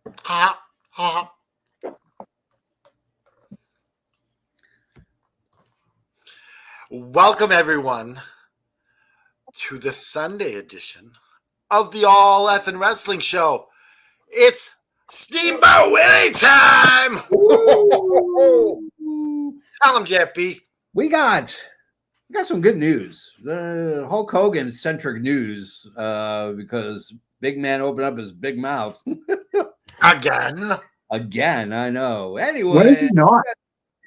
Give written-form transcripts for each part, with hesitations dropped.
Ha, ha. Welcome, everyone, to the Sunday edition of the All Effin' Wrestling Show. It's Steamboat Willie time! Tell him, JFB. We got some good news. The Hulk Hogan centric news because Big Man opened up his big mouth again. I know. Anyway,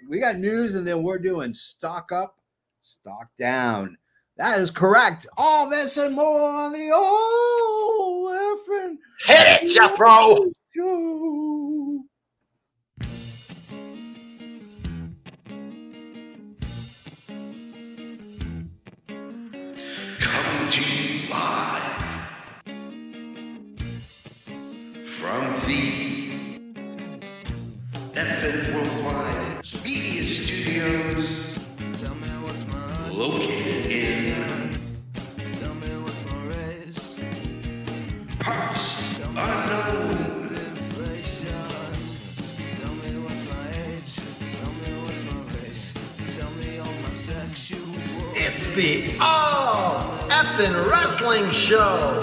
we got news, and then we're doing stock up, stock down. That is correct. All this and more on the All Effin' Hit it, Jethro! Show. Coming to you live from the FN Worldwide Media Studios, located in parts unknown. It's the All Effin' Wrestling Show.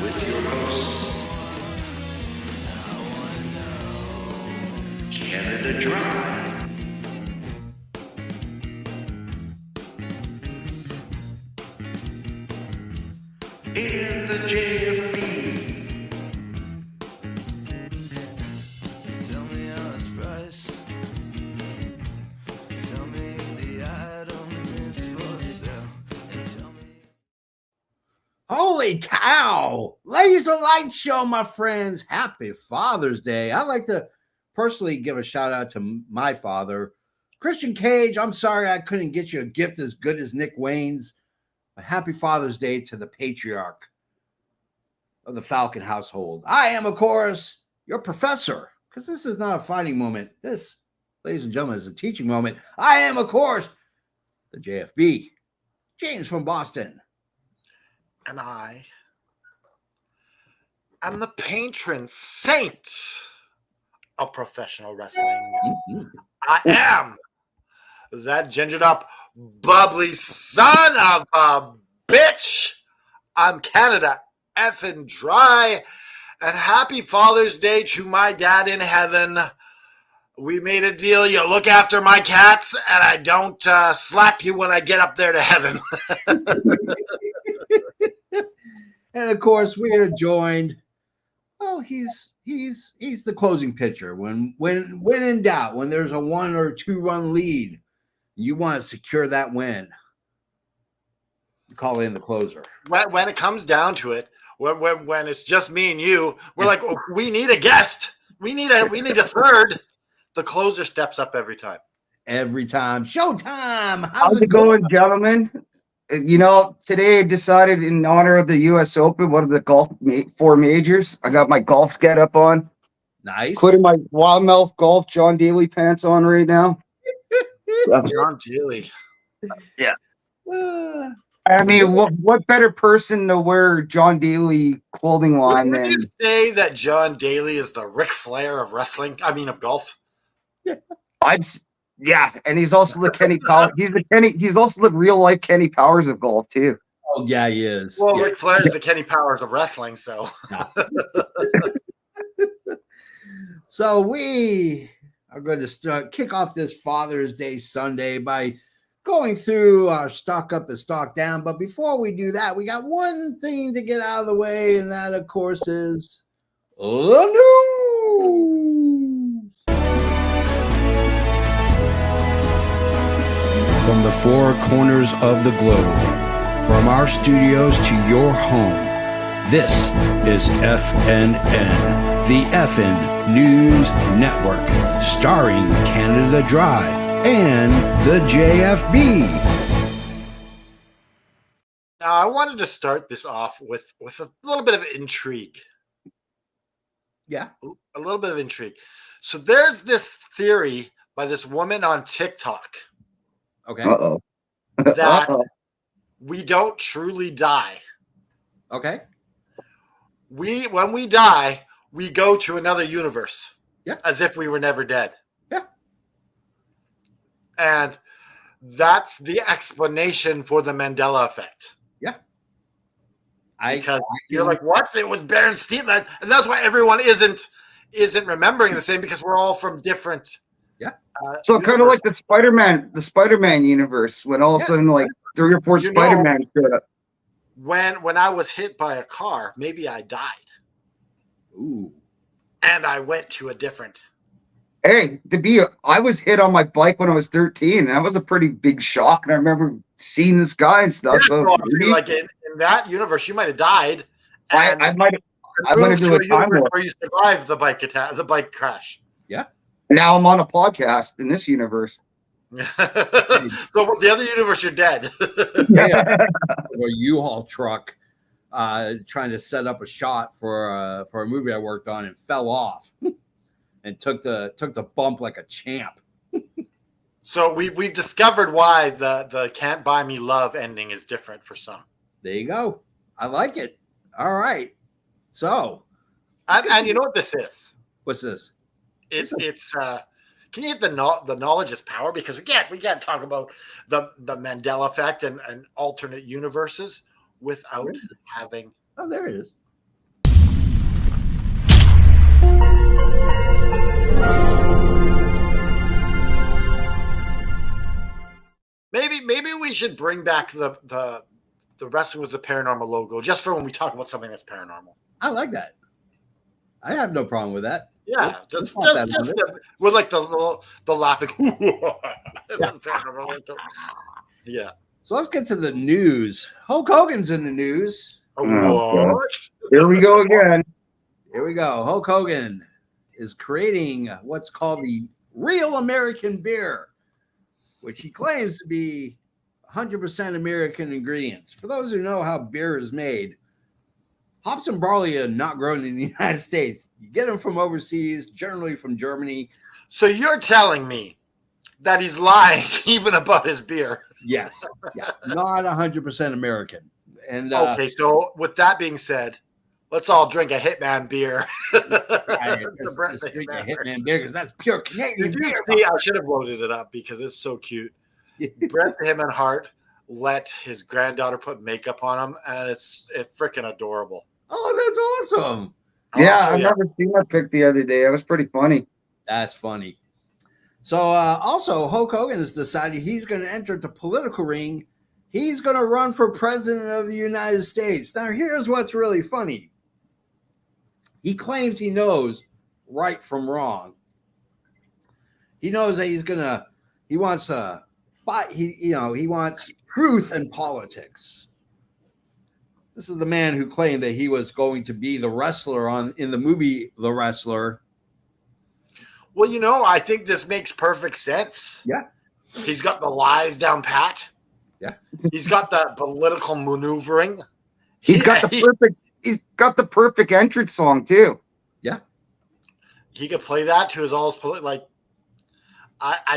With your hosts, Canada Dry, and the JFB. Tell me how it's priced. Tell me if the item is for sale. And tell me. Holy cow! Laser Light Show, my friends. Happy Father's Day. I'd like to personally give a shout out to my father, Christian Cage. I'm sorry I couldn't get you a gift as good as Nick Wayne's. But happy Father's Day to the patriarch of the Falcon household. I am, of course, your professor, because this is not a fighting moment. This, ladies and gentlemen, is a teaching moment. I am, of course, the JFB, James from Boston. And I am the patron saint of professional wrestling. Mm-hmm. I am that gingered up, bubbly son of a bitch. I'm Canada effing dry. And happy Father's Day to my dad in heaven. We made a deal. You look after my cats, and I don't slap you when I get up there to heaven. And of course, we are joined. Well, he's the closing pitcher. When in doubt, when there's a 1 or 2 run lead, you want to secure that win. You call in the closer. When it comes down to it, when it's just me and you, we're like, oh, we need a guest. We need a third. The closer steps up every time. Every time. Showtime. How's it going, gentlemen? You know, today I decided in honor of the U.S. Open, one of the 4 majors, I got my golf get up on. Nice. Putting my Wild Mouth Golf John Daly pants on right now. John Daly. Yeah. I mean, what better person to wear John Daly clothing line Would than... you say that John Daly is the Ric Flair of wrestling? I mean, of golf. Yeah, and he's also the Kenny Powers. He's also the real life Kenny Powers of golf too. Oh yeah, he is. Well, yeah. Ric Flair is the Kenny Powers of wrestling, so. So we are going to kick off this Father's Day Sunday by going through our stock up and stock down. But before we do that, we got one thing to get out of the way, and that, of course, is the news. From the 4 corners of the globe, from our studios to your home, this is FNN, the FN News Network, starring Canada Dry and the JFB. Now, I wanted to start this off with a little bit of intrigue. Yeah. a little bit of intrigue. So there's this theory by this woman on TikTok Okay. Uh-oh. that Uh-oh. we don't truly die. Okay. When we die, we go to another universe. Yeah. As if we were never dead. Yeah. And that's the explanation for the Mandela effect. Yeah. Because you're like, what? It was Berenstein, and that's why everyone isn't remembering the same, because we're all from different. Yeah. So kind of like the Spider-Man universe, when all of a sudden like 3 or 4 Spider-Man showed up. When I was hit by a car, maybe I died. Ooh. And I went to a different. Hey, I was hit on my bike when I was 13, and that was a pretty big shock. And I remember seeing this guy and stuff. Yeah, so like in that universe, you might have died. And I might have moved do to a a time universe warp. where you survived the bike crash. Yeah. Now I'm on a podcast in this universe. So the other universe, you're dead. Yeah. A U-Haul truck trying to set up a shot for a movie I worked on and fell off and took the bump like a champ. So we've discovered why the Can't Buy Me Love ending is different for some. There you go. I like it. All right. So, and you know what this is? what's this? It's can you hit the knowledge is power? Because we can't talk about the Mandela effect and alternate universes without having. Oh, there it is. Maybe we should bring back the Wrestling with the Paranormal logo just for when we talk about something that's paranormal. I like that. I have no problem with that. Yeah, Let's just with like the laughing. Yeah. So let's get to the news. Hulk Hogan's in the news. What? Here we go again. Here we go. Hulk Hogan is creating what's called the Real American Beer, which he claims to be 100% American ingredients. For those who know how beer is made, hops and barley are not grown in the United States. You get them from overseas, generally from Germany. So you're telling me that he's lying even about his beer? Yes. Yeah. Not 100% American. And okay, so with that being said, let's all drink a Hitman beer. just drink a Hitman beer because that's pure Canadian beer. See, I should have loaded it up because it's so cute. Bret the Hitman Hart let his granddaughter put makeup on him, and it's freaking adorable. Oh, that's awesome. Yeah, I've never seen that pic the other day. That was pretty funny. That's funny. So also, Hulk Hogan has decided he's going to enter the political ring. He's going to run for president of the United States. Now, here's what's really funny. He claims he knows right from wrong. He knows that he wants truth in politics. This is the man who claimed that he was going to be the wrestler in the movie The Wrestler. Well, I think this makes perfect sense. Yeah. He's got the lies down pat. Yeah. He's got the political maneuvering. He's got the perfect entrance song too. Yeah. He could play that to his I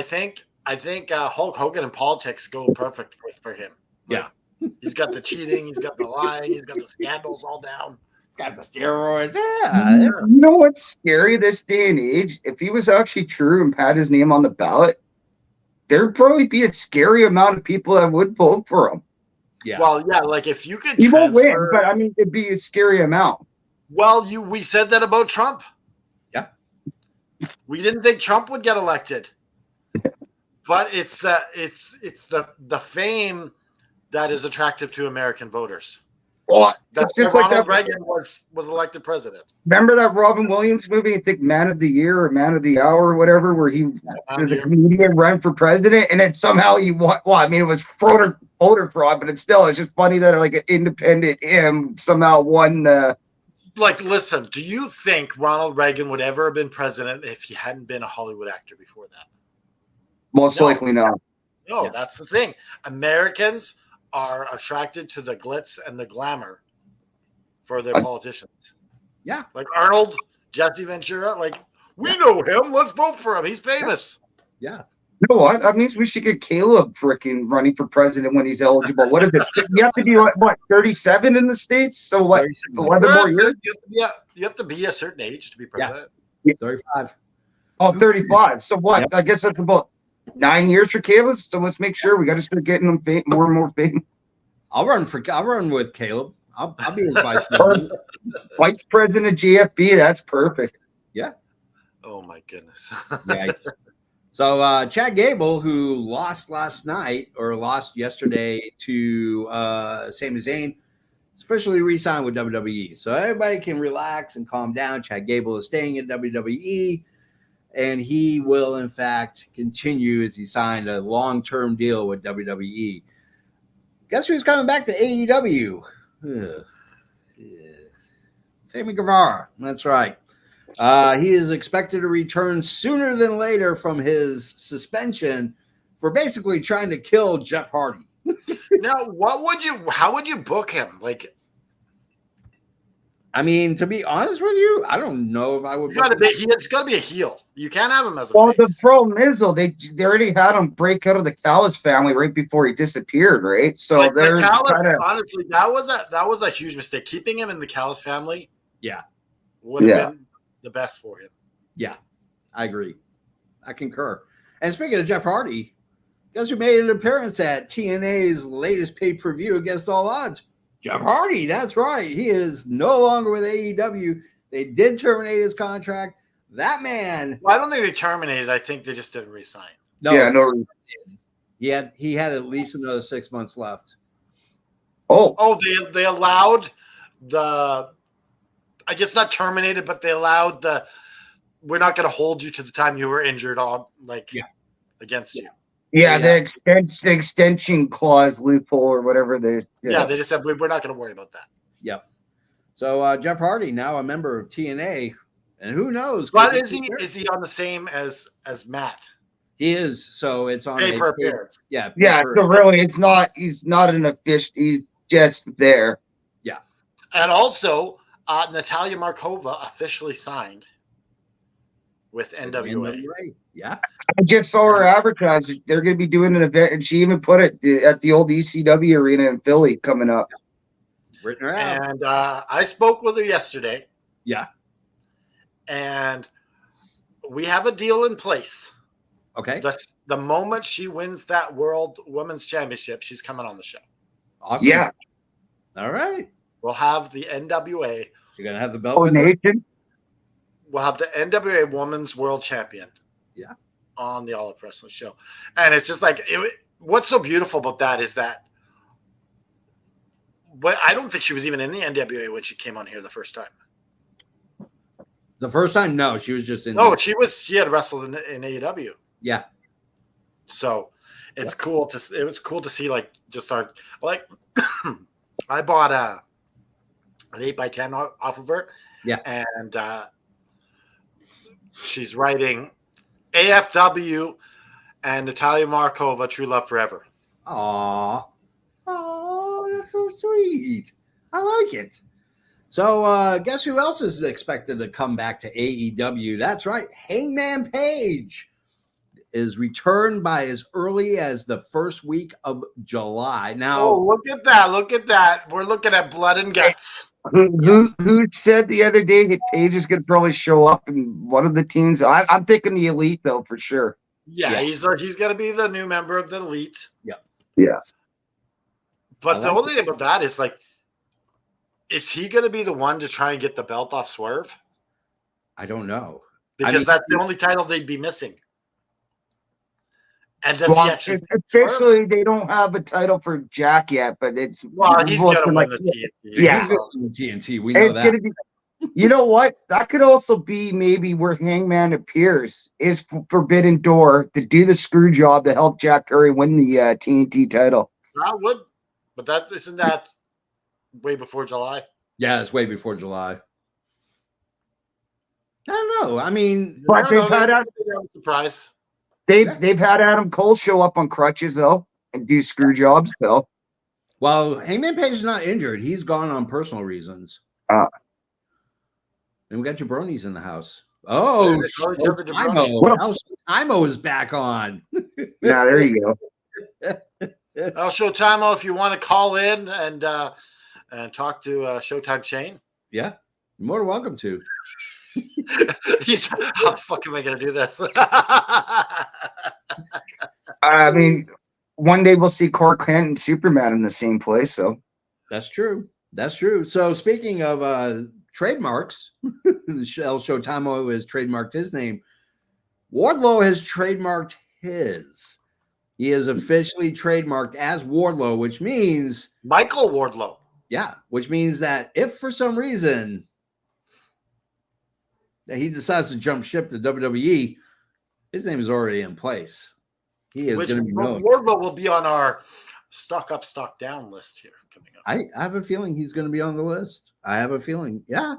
think Hulk Hogan and politics go perfect for him. Yeah. He's got the cheating, he's got the lying, he's got the scandals all down. He's got the steroids. Yeah. You know what's scary this day and age? If he was actually true and had his name on the ballot, there'd probably be a scary amount of people that would vote for him. Yeah. Well, yeah, like if you could He won't win, but I mean it'd be a scary amount. Well, we said that about Trump. Yeah. We didn't think Trump would get elected. But it's the fame that is attractive to American voters. Well, That's just why like Ronald that. Reagan was elected president. Remember that Robin Williams movie, I think Man of the Year or Man of the Hour or whatever, where the comedian ran for president and then somehow he won. Well, I mean, it was voter fraud, but it's just funny that like an independent him somehow won the. Like, listen, do you think Ronald Reagan would ever have been president if he hadn't been a Hollywood actor before that? Most likely not. No, Yeah. That's the thing. Americans are attracted to the glitz and the glamour for their politicians. Yeah. Like Arnold Jesse Ventura. Like, we know him. Let's vote for him. He's famous. Yeah. No, what? That means we should get Caleb freaking running for president when he's eligible. What is it? You have to be what 37 in the States? So what? 37. 11 more years? You have to be a certain age to be president. 35. Oh, 35. So what? Yep. I guess that's about 9 years for Caleb. So let's make sure we got to start getting them more and more fame. I'll run with Caleb. I'll be his vice president. Vice president GFB. That's perfect. Yeah. Oh my goodness. Yikes. So Chad Gable, who lost yesterday to Sami Zayn, is officially re-signed with WWE. So everybody can relax and calm down. Chad Gable is staying in WWE, and he will, in fact, continue as he signed a long-term deal with WWE. Guess who's coming back to AEW? Sammy Guevara. That's right. He is expected to return sooner than later from his suspension for basically trying to kill Jeff Hardy. Now, how would you book him? Like, I mean, to be honest with you, I don't know if I would. It's got to be a heel. You can't have him as a Well, the face. problem is though they already had him break out of the Callis family right before he disappeared, right? So Like, they're Callis, kind of honestly, that was a huge mistake. Keeping him in the Callis family, Yeah, would have been the best for him. yeah, I agree. I concur. And speaking of Jeff Hardy, guess who made an appearance at TNA's latest pay-per-view against all odds? Jeff Hardy. That's right. He is no longer with AEW. They did terminate his contract. That man. Well, I don't think they terminated. I think they just didn't re-sign. no. He had at least another 6 months left. Oh, They allowed the, I guess not terminated, but they allowed the, we're not going to hold you to the time you were injured on, against you. yeah, the extension clause loophole or whatever they. Yeah, they just said we're not going to worry about that. Yep. So Jeff Hardy, now a member of TNA, and who knows? But is he on the same as Matt? He is. So it's on Pay per appearance. Yeah. Yeah, so really, he's not an official. He's just there. Yeah. And also, Natalia Markova officially signed with NWA. Yeah. I just saw her advertised. They're going to be doing an event, and she even put it at the old ECW arena in Philly coming up. Written her out. And I spoke with her yesterday. Yeah. And we have a deal in place. Okay. The moment she wins that World Women's Championship, she's coming on the show. Awesome. Yeah. All right. We'll have the NWA. You're going to have the belt with her? Nation. We'll have the NWA Women's World Champion. Yeah. On the All Up Wrestling show. And it's just like, what's so beautiful about that is that, but I don't think she was even in the NWA when she came on here the first time. The first time? No, she was just in. No, she had wrestled in AEW. Yeah. So it was cool to see just our, I bought an 8x10 off of her. Yeah. And she's writing AFW and Natalia Markova, True Love Forever. Aw. Oh, that's so sweet. I like it. So guess who else is expected to come back to AEW? That's right. Hangman Page is returned by as early as the first week of July. Now, look at that. Look at that. We're looking at blood and guts. Who said the other day that Page is going to probably show up in one of the teams? I'm thinking the Elite, though, for sure. Yeah. He's going to be the new member of the Elite. Yeah. But the only thing about that is, is he going to be the one to try and get the belt off Swerve? I don't know. Because that's the only title they'd be missing. And does Well, he actually officially, they don't have a title for Jack yet, but it's he's going to win the TNT. Yeah. He's going to TNT. We know that. Gonna be, you know what? That could also be maybe where Hangman appears is Forbidden Door to do the screw job to help Jack Perry win the TNT title. That would, but isn't that way before July? Yeah, it's way before July. I don't know. I mean, But they've had surprise. they've had Adam Cole show up on crutches though and do screw jobs though. well, Hangman Page is not injured. He's gone on personal reasons. And we got Jabroni's in the house. Oh, Yeah, Corey Trevor Jabroni's. Showtime is back on. Yeah, there you go. El Showtime, if you want to call in and talk to Showtime Shane. Yeah, you're more than welcome to. How the fuck am I going to do this? I mean, one day we'll see Clark Kent and Superman in the same place. So That's true. That's true. So speaking of trademarks, El Showtime has trademarked his name. Wardlow has trademarked his. He is officially trademarked as Wardlow, which means Michael Wardlow. Yeah, which means that if for some reason that he decides to jump ship to WWE, his name is already in place. He is going to be known. Wardlow will be on our stock up, stock down list here coming up. I have a feeling he's going to be on the list. I have a feeling. Yeah,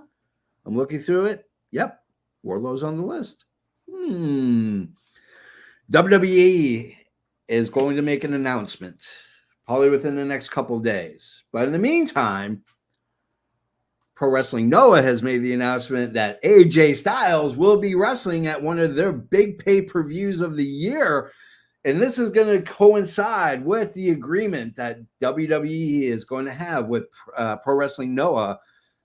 I'm looking through it. Yep, Wardlow's on the list. WWE is going to make an announcement probably within the next couple of days. But in the meantime, Pro Wrestling Noah has made the announcement that AJ Styles will be wrestling at one of their big pay-per-views of the year. And this is going to coincide with the agreement that WWE is going to have with Pro Wrestling Noah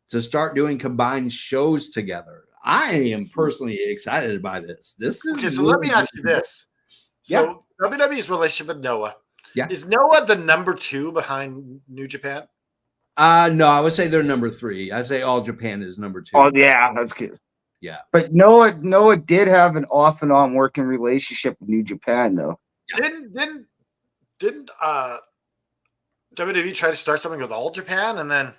to start doing combined shows together. I am personally excited by this. This is okay. So let me ask you this. So WWE's relationship with Noah. Yeah. Is Noah the number 2 behind New Japan? No, I would say they're number 3. I say All Japan is number 2. Oh yeah, that's good. Yeah. But Noah did have an off and on working relationship with New Japan though. Didn't WWE try to start something with All Japan and then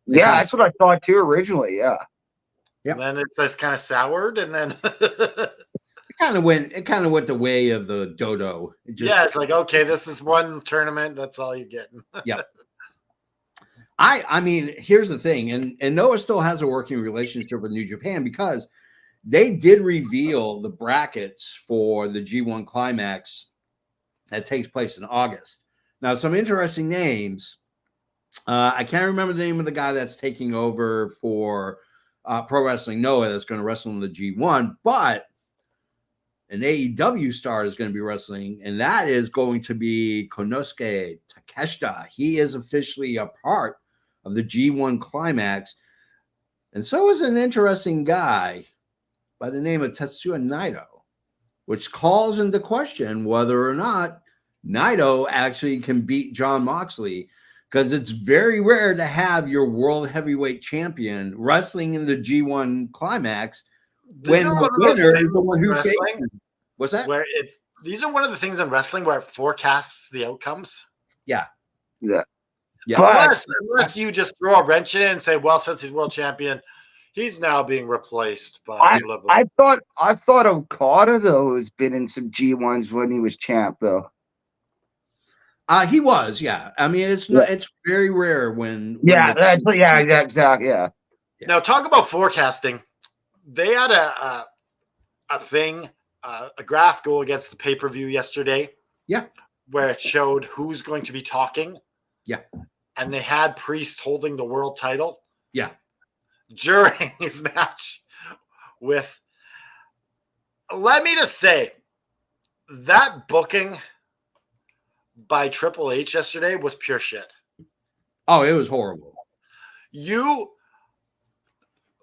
That's what I thought too originally. Yeah. Yep. And then it just kind of soured and then It kind of went the way of the dodo. it's like, okay, this is one tournament, that's all you're getting. Yep. I mean, here's the thing, and Noah still has a working relationship with New Japan because they did reveal the brackets for the G1 Climax that takes place in August. Now, some interesting names. I can't remember the name of the guy that's taking over for Pro Wrestling Noah that's going to wrestle in the G1, but an AEW star is going to be wrestling, and that is going to be Konosuke Takeshita. He is officially a part of the G1 Climax, and so is an interesting guy by the name of Tetsuya Naito, which calls into question whether or not Naito actually can beat Jon Moxley, because it's very rare to have your world heavyweight champion wrestling in the G1 Climax when the winner is the one who faces. What's that? These are one of the things in wrestling where it forecasts the outcomes. Yeah. Unless you just throw a wrench in it and say, well, since he's world champion, he's now being replaced by blah, blah. I thought Okada though has been in some G1s when he was champ though. He was, yeah. I mean, it's not. It's very rare when. Exactly. Yeah. Now talk about forecasting. They had a thing, a graph go against the pay-per-view yesterday. Yeah. Where it showed who's going to be talking. Yeah. And they had Priest holding the world title. Yeah. During his match with, let me just say, that booking by Triple H yesterday was pure shit. Oh, it was horrible.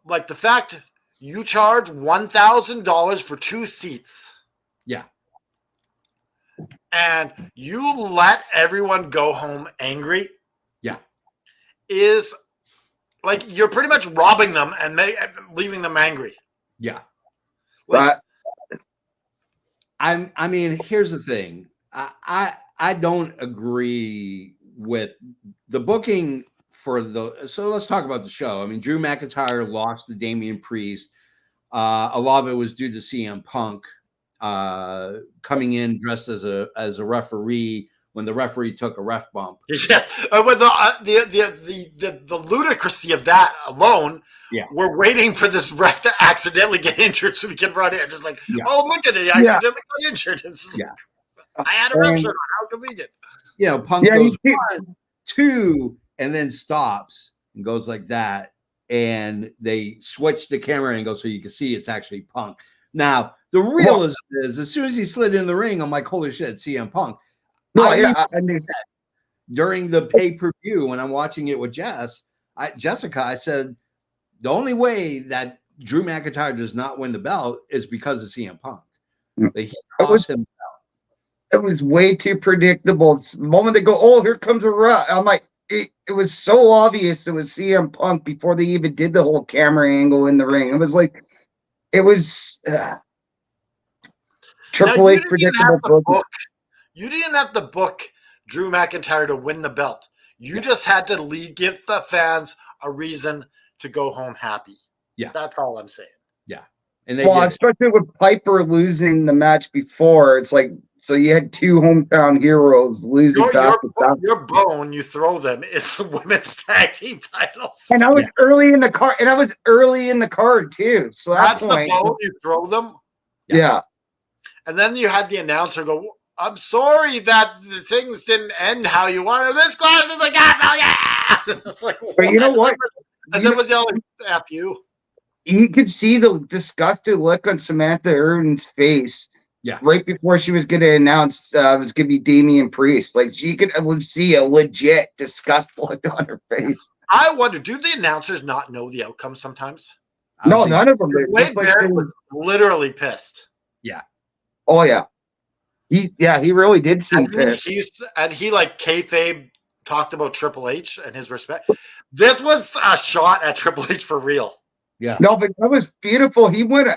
Like the fact you charge $1,000 for 2 seats. Yeah. And you let everyone go home angry. Yeah. Is like you're pretty much robbing them and leaving them angry. Yeah. Like, I mean, here's the thing. I don't agree with the booking so let's talk about the show. I mean, Drew McIntyre lost to Damian Priest. A lot of it was due to CM Punk coming in dressed as a referee when the referee took a ref bump. Yes, with the ludicrousy of that alone. Yeah, we're waiting for this ref to accidentally get injured so we can run in. Just like, oh, look at it, he accidentally got injured. I had a ref shirt on. How convenient. You know, Punk goes 1, 2, and then stops and goes like that. and they switched the camera angle so you can see it's actually Punk. Now, the realism is, as soon as he slid in the ring, I'm like, holy shit, CM Punk. No, I I mean, during the pay-per-view when I'm watching it with Jessica, I said the only way that Drew McIntyre does not win the belt is because of CM Punk. Like, he cost him. it was way too predictable. The moment they go, oh, here comes a rut. I'm like, it was so obvious it was CM Punk before they even did the whole camera angle in the ring. It was like, it was Triple H predictable. You didn't have to book Drew McIntyre to win the belt. You just had to give the fans a reason to go home happy. Yeah. That's all I'm saying. Yeah. And Especially with Piper losing the match before, it's like, so you had two hometown heroes losing your bone you throw them is the women's tag team titles. And I was early in the car, and I was early in the card too. So that's the bone you throw them. Yeah. And then you had the announcer go, I'm sorry that the things didn't end how you wanted. This class is the castle, yeah. It's like, but you know what? As it was yelling, F you. You could see the disgusted look on Samantha Irvin's face. Yeah. Right before she was going to announce it was going to be Damian Priest. Like, she could see a legit disgust look on her face. I wonder, do the announcers not know the outcome sometimes? No, none of them. Wade Barrett was literally pissed. Yeah. Oh, yeah. He really did seem pissed. He like kayfabe talked about Triple H and his respect. This was a shot at Triple H for real. Yeah. No, but that was beautiful. He went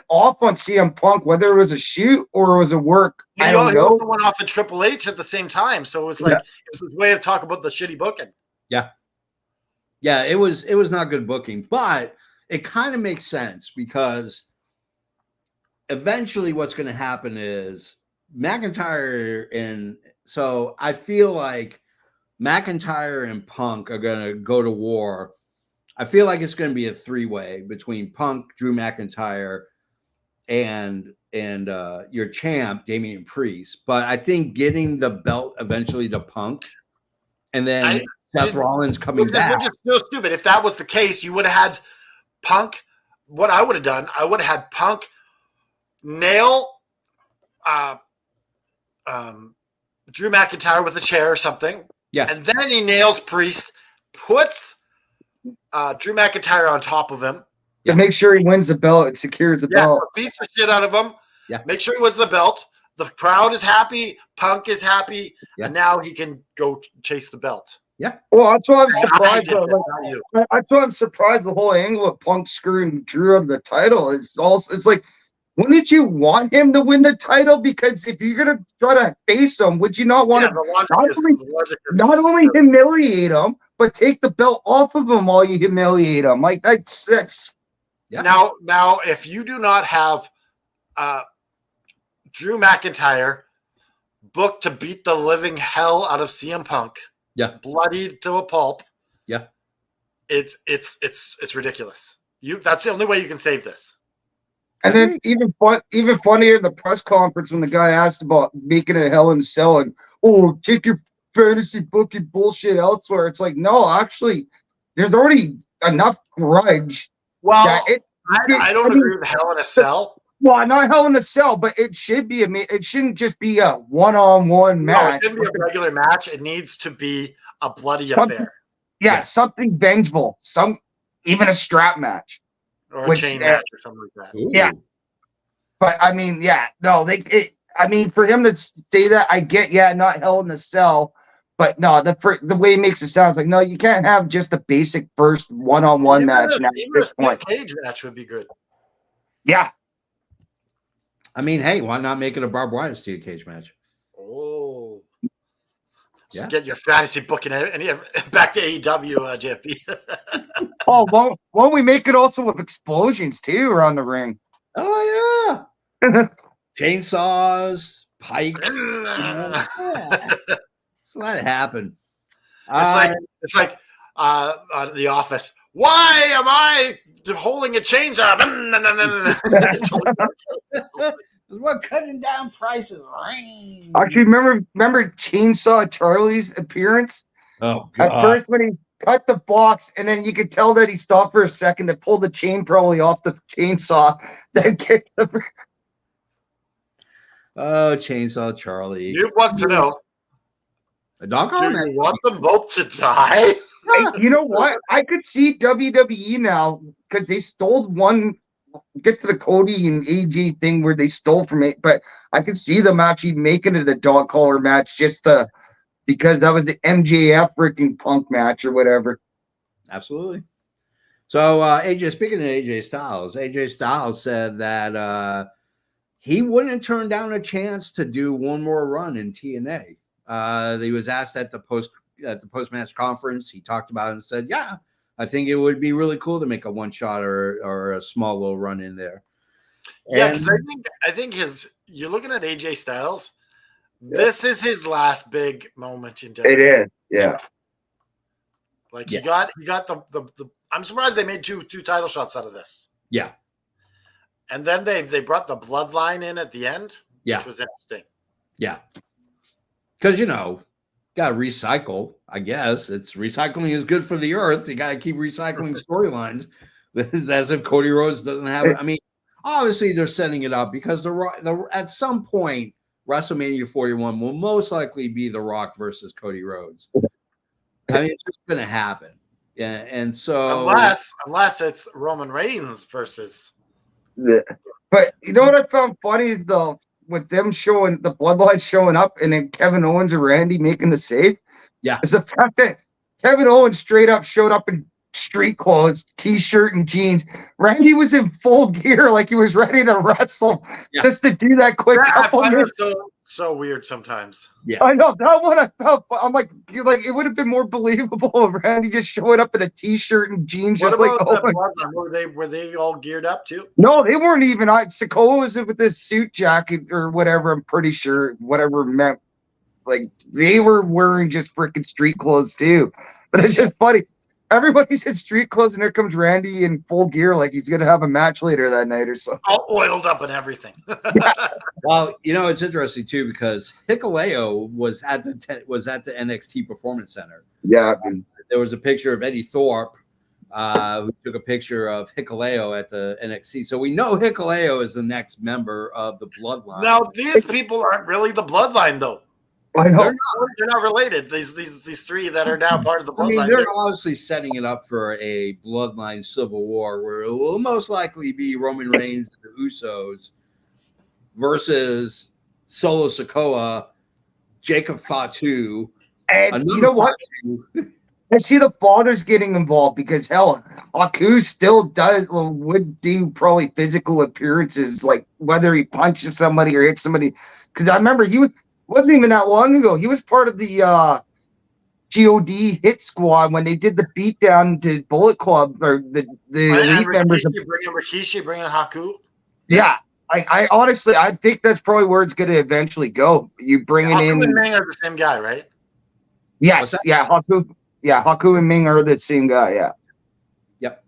off on CM Punk, whether it was a shoot or it was a work. I don't know. He went off at Triple H at the same time, so it was like it was his way of talking about the shitty booking. Yeah. Yeah, it was not good booking, but it kind of makes sense because eventually what's going to happen is McIntyre so I feel like McIntyre and Punk are going to go to war. I feel like it's going to be a three-way between Punk, Drew McIntyre, and your champ, Damian Priest. But I think getting the belt eventually to Punk and then Seth Rollins coming back. Which is still stupid. If that was the case, you would have had Punk. What I would have done, I would have had Punk nail Drew McIntyre with a chair or something. Yeah. And then he nails Priest, puts Drew McIntyre on top of him. To make sure he wins the belt and secures the belt. Beats the shit out of him. Yeah. Make sure he wins the belt. The crowd is happy. Punk is happy. Yeah. And now he can go chase the belt. Yeah. Well, that's why I'm surprised. That's why I'm surprised the whole angle of Punk screwing Drew of the title is also. It's like, wouldn't you want him to win the title? Because if you're gonna try to face him, would you not want to not only humiliate him, but take the belt off of him while you humiliate him? Like that's. Yeah. Now, if you do not have Drew McIntyre booked to beat the living hell out of CM Punk, bloodied to a pulp, it's ridiculous. That's the only way you can save this. And then even funnier in the press conference when the guy asked about making it Hell in a Cell and take your fantasy booking bullshit elsewhere. It's like, no, actually, there's already enough grudge. Well, I don't agree with Hell in a Cell. Well, not Hell in a Cell, but it should be it shouldn't just be a one-on-one match. It shouldn't be a regular match. It needs to be a bloody affair. Yeah, something vengeful. Even a strap match. Or a chain match or something like that. Ooh. Yeah. But I mean, for him to say that, I get, not Hell in the Cell, but no, the way he makes it sound like, no, you can't have just a basic first one-on-one match. Even a steel cage match would be good. Yeah. I mean, hey, why not make it a barbed wire steel cage match? Oh. So Yeah. get your fantasy booking back to AEW, JFB. Won't we make it also with explosions too around the ring? Oh yeah. Chainsaws, pikes. Just let it happen. It's like The Office. Why am I holding a chainsaw? We're cutting down prices. Actually, remember Chainsaw Charlie's appearance? Oh God. At first, when cut the box, and then you could tell that he stopped for a second to pull the chain probably off the chainsaw, then kick the. Oh, Chainsaw Charlie. You want to know? A dog Do collar you match. want them both to die? Hey, you know what? I could see WWE now because they stole one. Get to the Cody and AJ thing where they stole from it, but I could see them actually making it a dog collar match because that was the MJF freaking Punk match or whatever. Absolutely. So AJ, speaking of AJ Styles said that he wouldn't turn down a chance to do one more run in TNA. He was asked at the post match conference. He talked about it and said, "Yeah, I think it would be really cool to make a one shot or a small little run in there." Yeah, And because I think you're looking at AJ Styles. This is his last big moment in WWE. It is, yeah. Like Yeah. he got the. I'm surprised they made two title shots out of this. yeah, And then they brought the bloodline in at the end, Yeah. which was interesting. yeah, because got to recycle. I guess recycling is good for the earth. You got to keep recycling storylines. As if Cody Rhodes doesn't have it. I mean, obviously they're setting it up because at some point WrestleMania 41 will most likely be The Rock versus Cody Rhodes. I mean, it's just going to happen. Yeah, and so unless it's Roman Reigns versus. Yeah. But you know what I found funny though, with them showing the bloodline showing up and then Kevin Owens and Randy making the save. Yeah. Is the fact that Kevin Owens straight up showed up in street clothes, t-shirt and jeans. Randy was in full gear, like he was ready to wrestle, just to do that quick couple I find minutes. it so weird sometimes. Yeah, I know that one. I felt. I'm like it would have been more believable if Randy just showing up in a t-shirt and jeans, What just like about the Owens. bloodline? Were they all geared up too? No, they weren't even. Sokoa was with this suit jacket or whatever. I'm pretty sure whatever it meant. Like they were wearing just freaking street clothes too. But it's just funny. Everybody's in street clothes, and here comes Randy in full gear, like he's gonna have a match later that night or something. All oiled up and everything. well, it's interesting too because Hikuleo was at the NXT Performance Center. Yeah, There was a picture of Eddie Thorpe, who took a picture of Hikuleo at the NXT. So we know Hikuleo is the next member of the Bloodline. Now these people aren't really the Bloodline, though. I know. They're not related. These three that are now part of the Bloodline. I mean, they're obviously setting it up for a Bloodline Civil War where it will most likely be Roman Reigns and the Usos versus Solo Sikoa, Jacob Fatu, And you know what? I see the fathers getting involved because hell, Haku still would do probably physical appearances, like whether he punches somebody or hits somebody. Because I remember wasn't even that long ago. He was part of the God hit squad when they did the beatdown to Bullet Club or the elite members. Bringing Haku. Yeah, I honestly I think that's probably where it's going to eventually go. You bringing Haku in and Ming are the same guy, right? Yes, yeah, Haku. Yeah, Haku and Ming are the same guy. Yeah. Yep.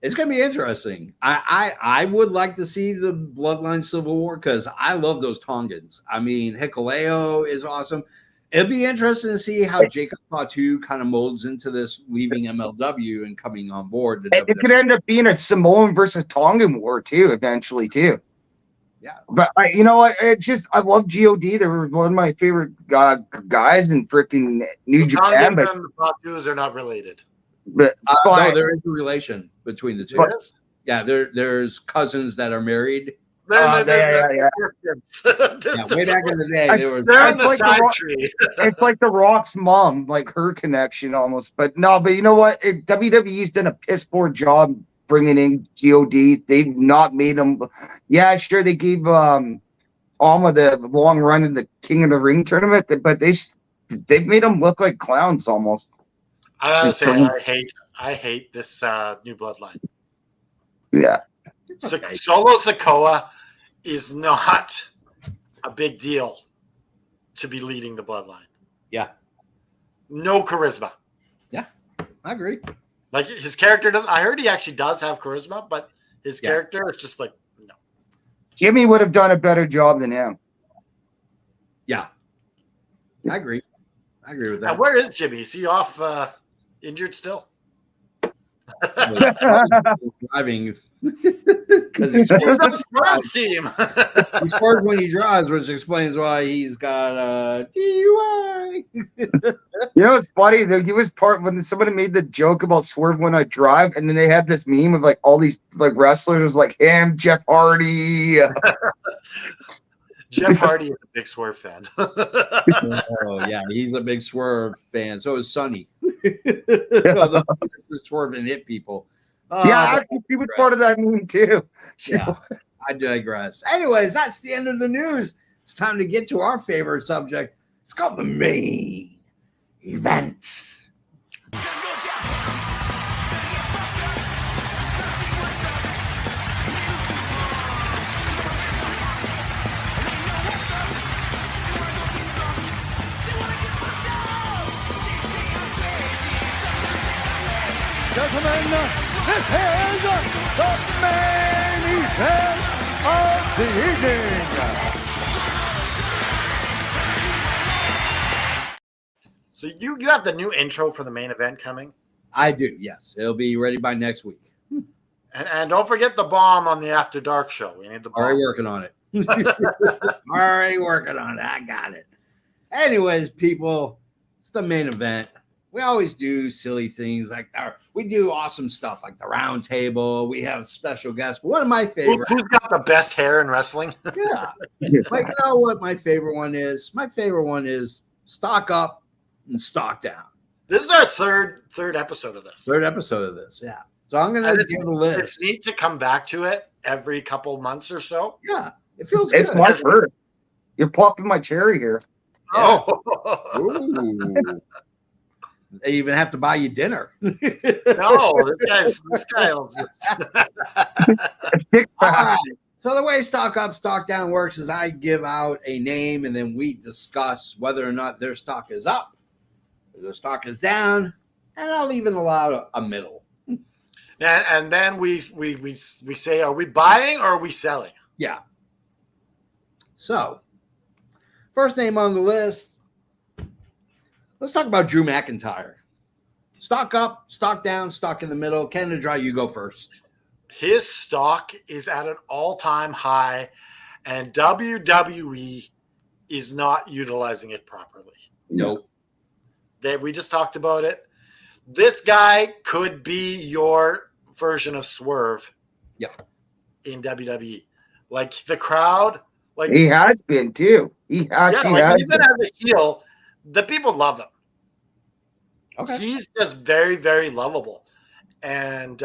It's going to be interesting. I would like to see the Bloodline Civil War because I love those Tongans. I mean, Hikuleo is awesome. It'll be interesting to see how Jacob Fatu kind of molds into this, leaving MLW and coming on board. It could end up being a Samoan versus Tongan war too, eventually too. Yeah, but you know what? I love God. They were one of my favorite guys in freaking New Japan. But the Fatus are not related. But no, there is a relation between the two. Yeah, there's cousins that are married. Yeah. Way back in the day, they're in the side tree. It's like the Rock's mom, like her connection almost. But you know what? WWE's done a piss poor job bringing in God. They've not made him. Yeah, sure, they gave Alma the long run in the King of the Ring tournament, but they've made them look like clowns almost. I gotta say, I hate this new bloodline. Yeah. Okay. Solo Sikoa is not a big deal to be leading the bloodline. Yeah. No charisma. Yeah, I agree. Like his character doesn't. I heard he actually does have charisma, but his character is just like no. Jimmy would have done a better job than him. Yeah, I agree. I agree with that. And where is Jimmy? Is he off? Injured still. Driving because he He's swerves, on the Swerve team. he swerves when he drives, which explains why he's got a DUI. You know, it's funny that he was part when somebody made the joke about Swerve when I drive, and then they had this meme of like all these like wrestlers like him, Jeff Hardy. Jeff Hardy is a big Swerve fan. Oh yeah, he's a big Swerve fan. So is Sonny. The Swerve and hit people. Yeah, actually, she was part of that meme too. Yeah, I digress. Anyways, that's the end of the news. It's time to get to our favorite subject. It's called the main event. Gentlemen, this is the main event of the evening. So you have the new intro for the main event coming, I do, yes. It'll be ready by next week. and don't forget the bomb on the After Dark show. We need the bomb. Already working on it. Already working on it. I got it. Anyways, people, it's the main event. We always do silly things like we do awesome stuff like the round table. We have special guests. But one of my favorites. Who's got the best hair in wrestling? Yeah. But you know what my favorite one is? My favorite one is stock up and stock down. This is our third episode of this. Third episode of this. Yeah. So I'm going to give a list. It's neat to come back to it every couple months or so. Yeah. It feels It's good. my first. You're popping my cherry here. Oh. Ooh. They even have to buy you dinner. No, this guy will just All right. So the way stock up, stock down works is I give out a name and then we discuss whether or not their stock is up, or their stock is down, and I'll even allow a middle. and then we say, are we buying or are we selling? Yeah. So first name on the list. Let's talk about Drew McIntyre. Stock up, stock down, stock in the middle. Canada Dry, you go first. His stock is at an all-time high, and WWE is not utilizing it properly. Nope. We just talked about it. This guy could be your version of Swerve. Yeah. In WWE. Like the crowd, like He has been too. He actually has even been. as a heel, the people love him. Okay. He's just very, very lovable. And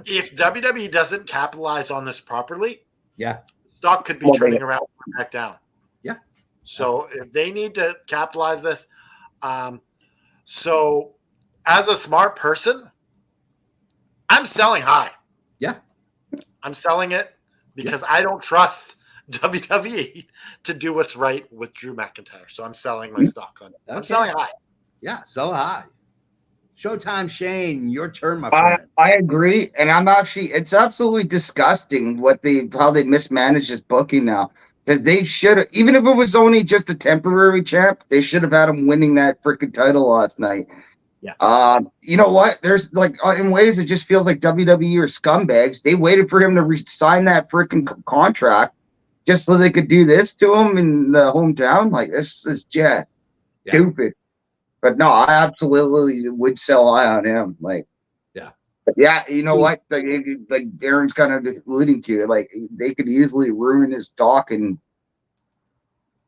if WWE doesn't capitalize on this properly, Yeah. stock could be Well, turning around back down. Yeah. So if they need to capitalize this, so as a smart person, I'm selling high. Yeah. I'm selling it because I don't trust WWE to do what's right with Drew McIntyre. So I'm selling my stock on it. I'm Okay. selling high. Yeah. Sell high. Showtime, Shane. Your turn, my friend. I agree, and it's absolutely disgusting how they mismanaged this booking now. Because they should have, even if it was only just a temporary champ, they should have had him winning that freaking title last night. Yeah. You know what? There's like in ways it just feels like WWE are scumbags. They waited for him to sign that freaking contract just so they could do this to him in the hometown. Like this is just stupid. But no, I absolutely would sell high on him. Like, yeah, you know what? Like Aaron's kind of alluding to, like they could easily ruin his stock. And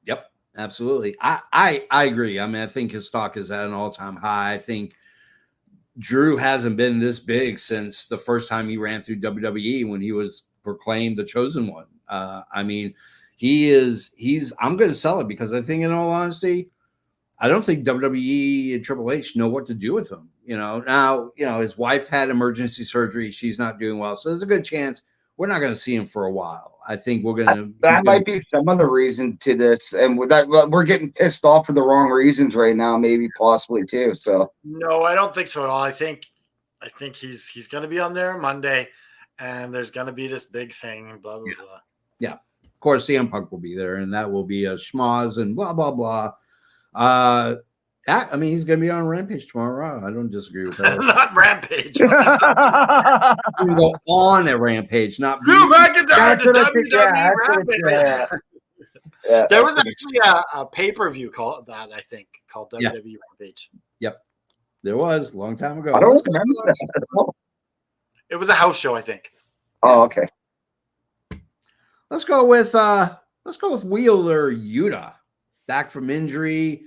Yep, absolutely. I agree. I mean, I think his stock is at an all-time high. I think Drew hasn't been this big since the first time he ran through WWE when he was proclaimed the chosen one. I mean, I'm going to sell it because I think, in all honesty, I don't think WWE and Triple H know what to do with him. Now, his wife had emergency surgery. She's not doing well. So there's a good chance we're not going to see him for a while. I think we're going to. That might be some of the reason to this. And with that, we're getting pissed off for the wrong reasons right now, maybe possibly too. So no, I don't think so at all. I think he's going to be on there Monday, and there's going to be this big thing. Blah blah blah. Yeah, of course, CM Punk will be there, and that will be a schmoz and blah blah blah. Yeah, I mean, he's going to be on Rampage tomorrow. I don't disagree with that. Not Rampage. But he's gonna He's gonna go on a Rampage, not be. Drew McIntyre That's to what I think. WWE Yeah, that's what Rampage. it's, yeah. There was actually a pay-per-view called that, I think, called Yeah. WWE Rampage. Yep, there was a long time ago. I don't Let's go, remember that. It was a house show, I think. Oh, okay. let's go with Wheeler Yuta, back from injury,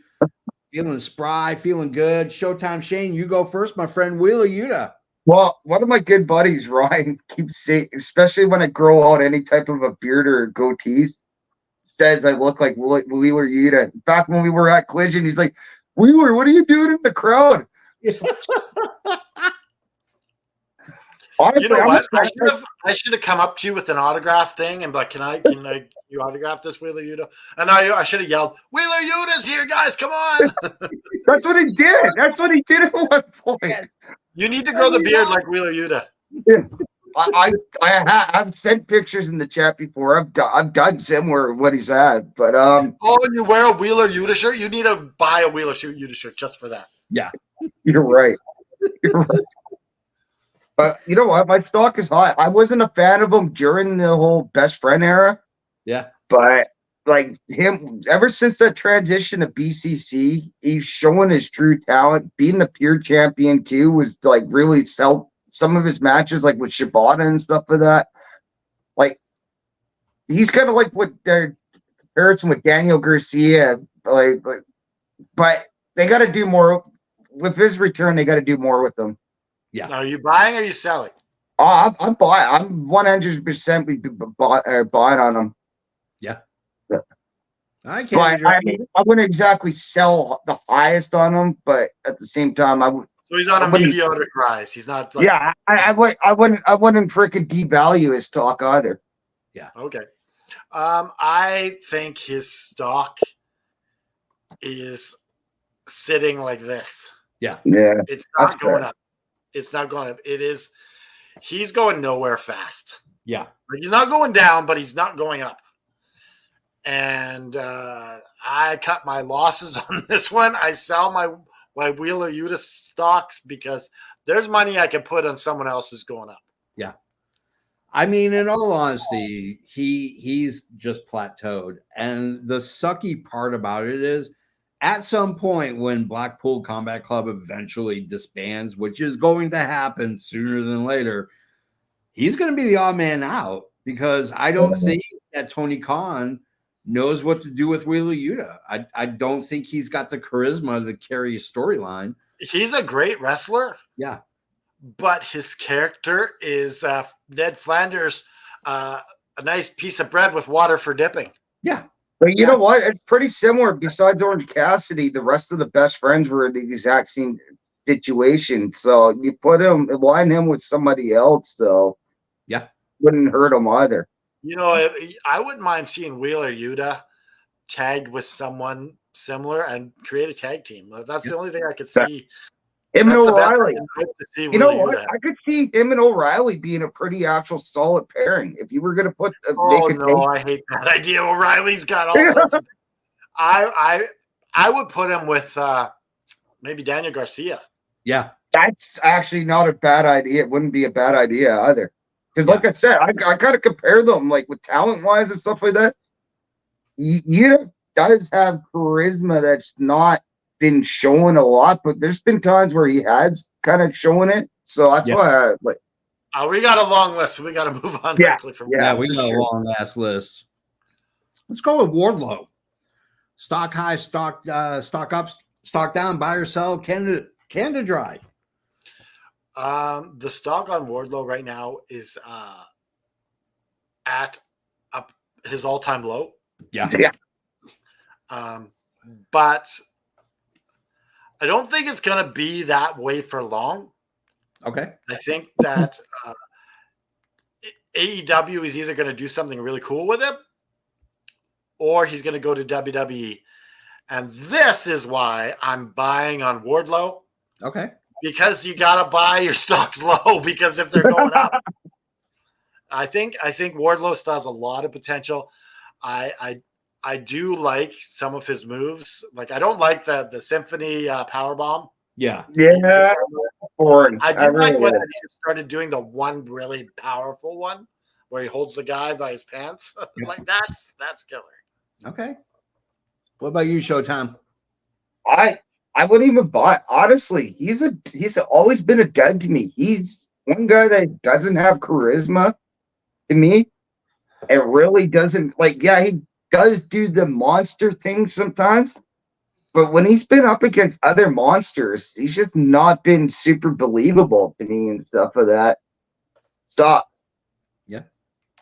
feeling spry, feeling good. Showtime, Shane, you go first, my friend Wheeler Yuta. Well, one of my good buddies, Ryan, keeps saying, especially when I grow out any type of a beard or goatee, says I look like Wheeler Yuta. Back when we were at Collision, he's like, Wheeler, what are you doing in the crowd? Honestly, You know I'm what? not- I should have come up to you with an autograph thing and be like, can I you autograph this Wheeler Yuta? And I should have yelled, Wheeler Yuta's here, guys, come on. That's what he did. That's what he did at one point. You need to grow the beard like Wheeler Yuta. I've sent pictures in the chat before. I've done similar what he's had, but Oh, and you wear a Wheeler Yuta shirt? You need to buy a Wheeler Yuta shirt just for that. Yeah, you're right. You're right. But you know what? My stock is high. I wasn't a fan of him during the whole best friend era, yeah, but like him, ever since that transition to BCC, he's showing his true talent. Being the pure champion too was like really sell some of his matches, like with Shibata and stuff like that. Like he's kind of like what their comparison with Daniel Garcia, but they got to do more with his return. They got to do more with them. yeah. Now, are you buying or are you selling? I'm buying. I'm 100% buying on him. I can't. But I mean, I wouldn't exactly sell the highest on him, but at the same time, I would. So he's on a mediocre rise. He's not like Yeah, I wouldn't freaking devalue his stock either. okay. I think his stock is sitting like this. Yeah, It's That's not going fair. up. It's not going up. It is. He's going nowhere fast. Yeah, Like, he's not going down, but he's not going up. And I cut my losses on this one. I sell my Wheeler Yuta stocks because there's money I can put on someone else who's going up. yeah. I mean, in all honesty, he's just plateaued. And the sucky part about it is, at some point when Blackpool Combat Club eventually disbands, which is going to happen sooner than later, he's going to be the odd man out, because I don't think that Tony Khan knows what to do with Wheeler Yuta. I don't think he's got the charisma to carry a storyline. He's a great wrestler. Yeah. But his character is Ned Flanders, a nice piece of bread with water for dipping. Yeah. But you know what? It's pretty similar. Besides Orange Cassidy, the rest of the best friends were in the exact same situation. So you align him with somebody else, though. Yeah. Wouldn't hurt him either. You know, I wouldn't mind seeing Wheeler Yuta tagged with someone similar and create a tag team. That's the only thing I could see. Him and That's the best O'Reilly. thing I'd like to see You know Wheeler what? Yuta. I could see him and O'Reilly being a pretty actual solid pairing. If you were going to put Oh make a no, I hate that idea. O'Reilly's got all sorts of. I would put him with maybe Daniel Garcia. Yeah. that's actually not a bad idea. It wouldn't be a bad idea either. Because, like I said, I kind of compare them, like with talent wise and stuff like that. You does have charisma that's not been showing a lot, but there's been times where he has kind of showing it. So that's why I like. We got a long list. So we got to move on Yeah. quickly from Yeah, we got a long ass list. Let's go with Wardlow. Stock high, stock up, stock down, buy or sell, Canada Dry. The stock on Wardlow right now is at his all-time low. Yeah. But I don't think it's going to be that way for long. Okay. I think that AEW is either going to do something really cool with him, or he's going to go to WWE. And this is why I'm buying on Wardlow, Okay. because you got to buy your stocks low, because if they're going up, I think Wardlow still has a lot of potential. I I do like some of his moves. Like I don't like the symphony power bomb. Yeah. Yeah, boring. I I did like really when did. he started doing the one really powerful one where he holds the guy by his pants. Like that's killer. Okay. What about you, Showtime? I wouldn't even buy. Honestly, he's always been a dud to me. He's one guy that doesn't have charisma to me. It really doesn't like. Yeah, he does do the monster thing sometimes, but when he's been up against other monsters, he's just not been super believable to me and stuff of that. So Yeah.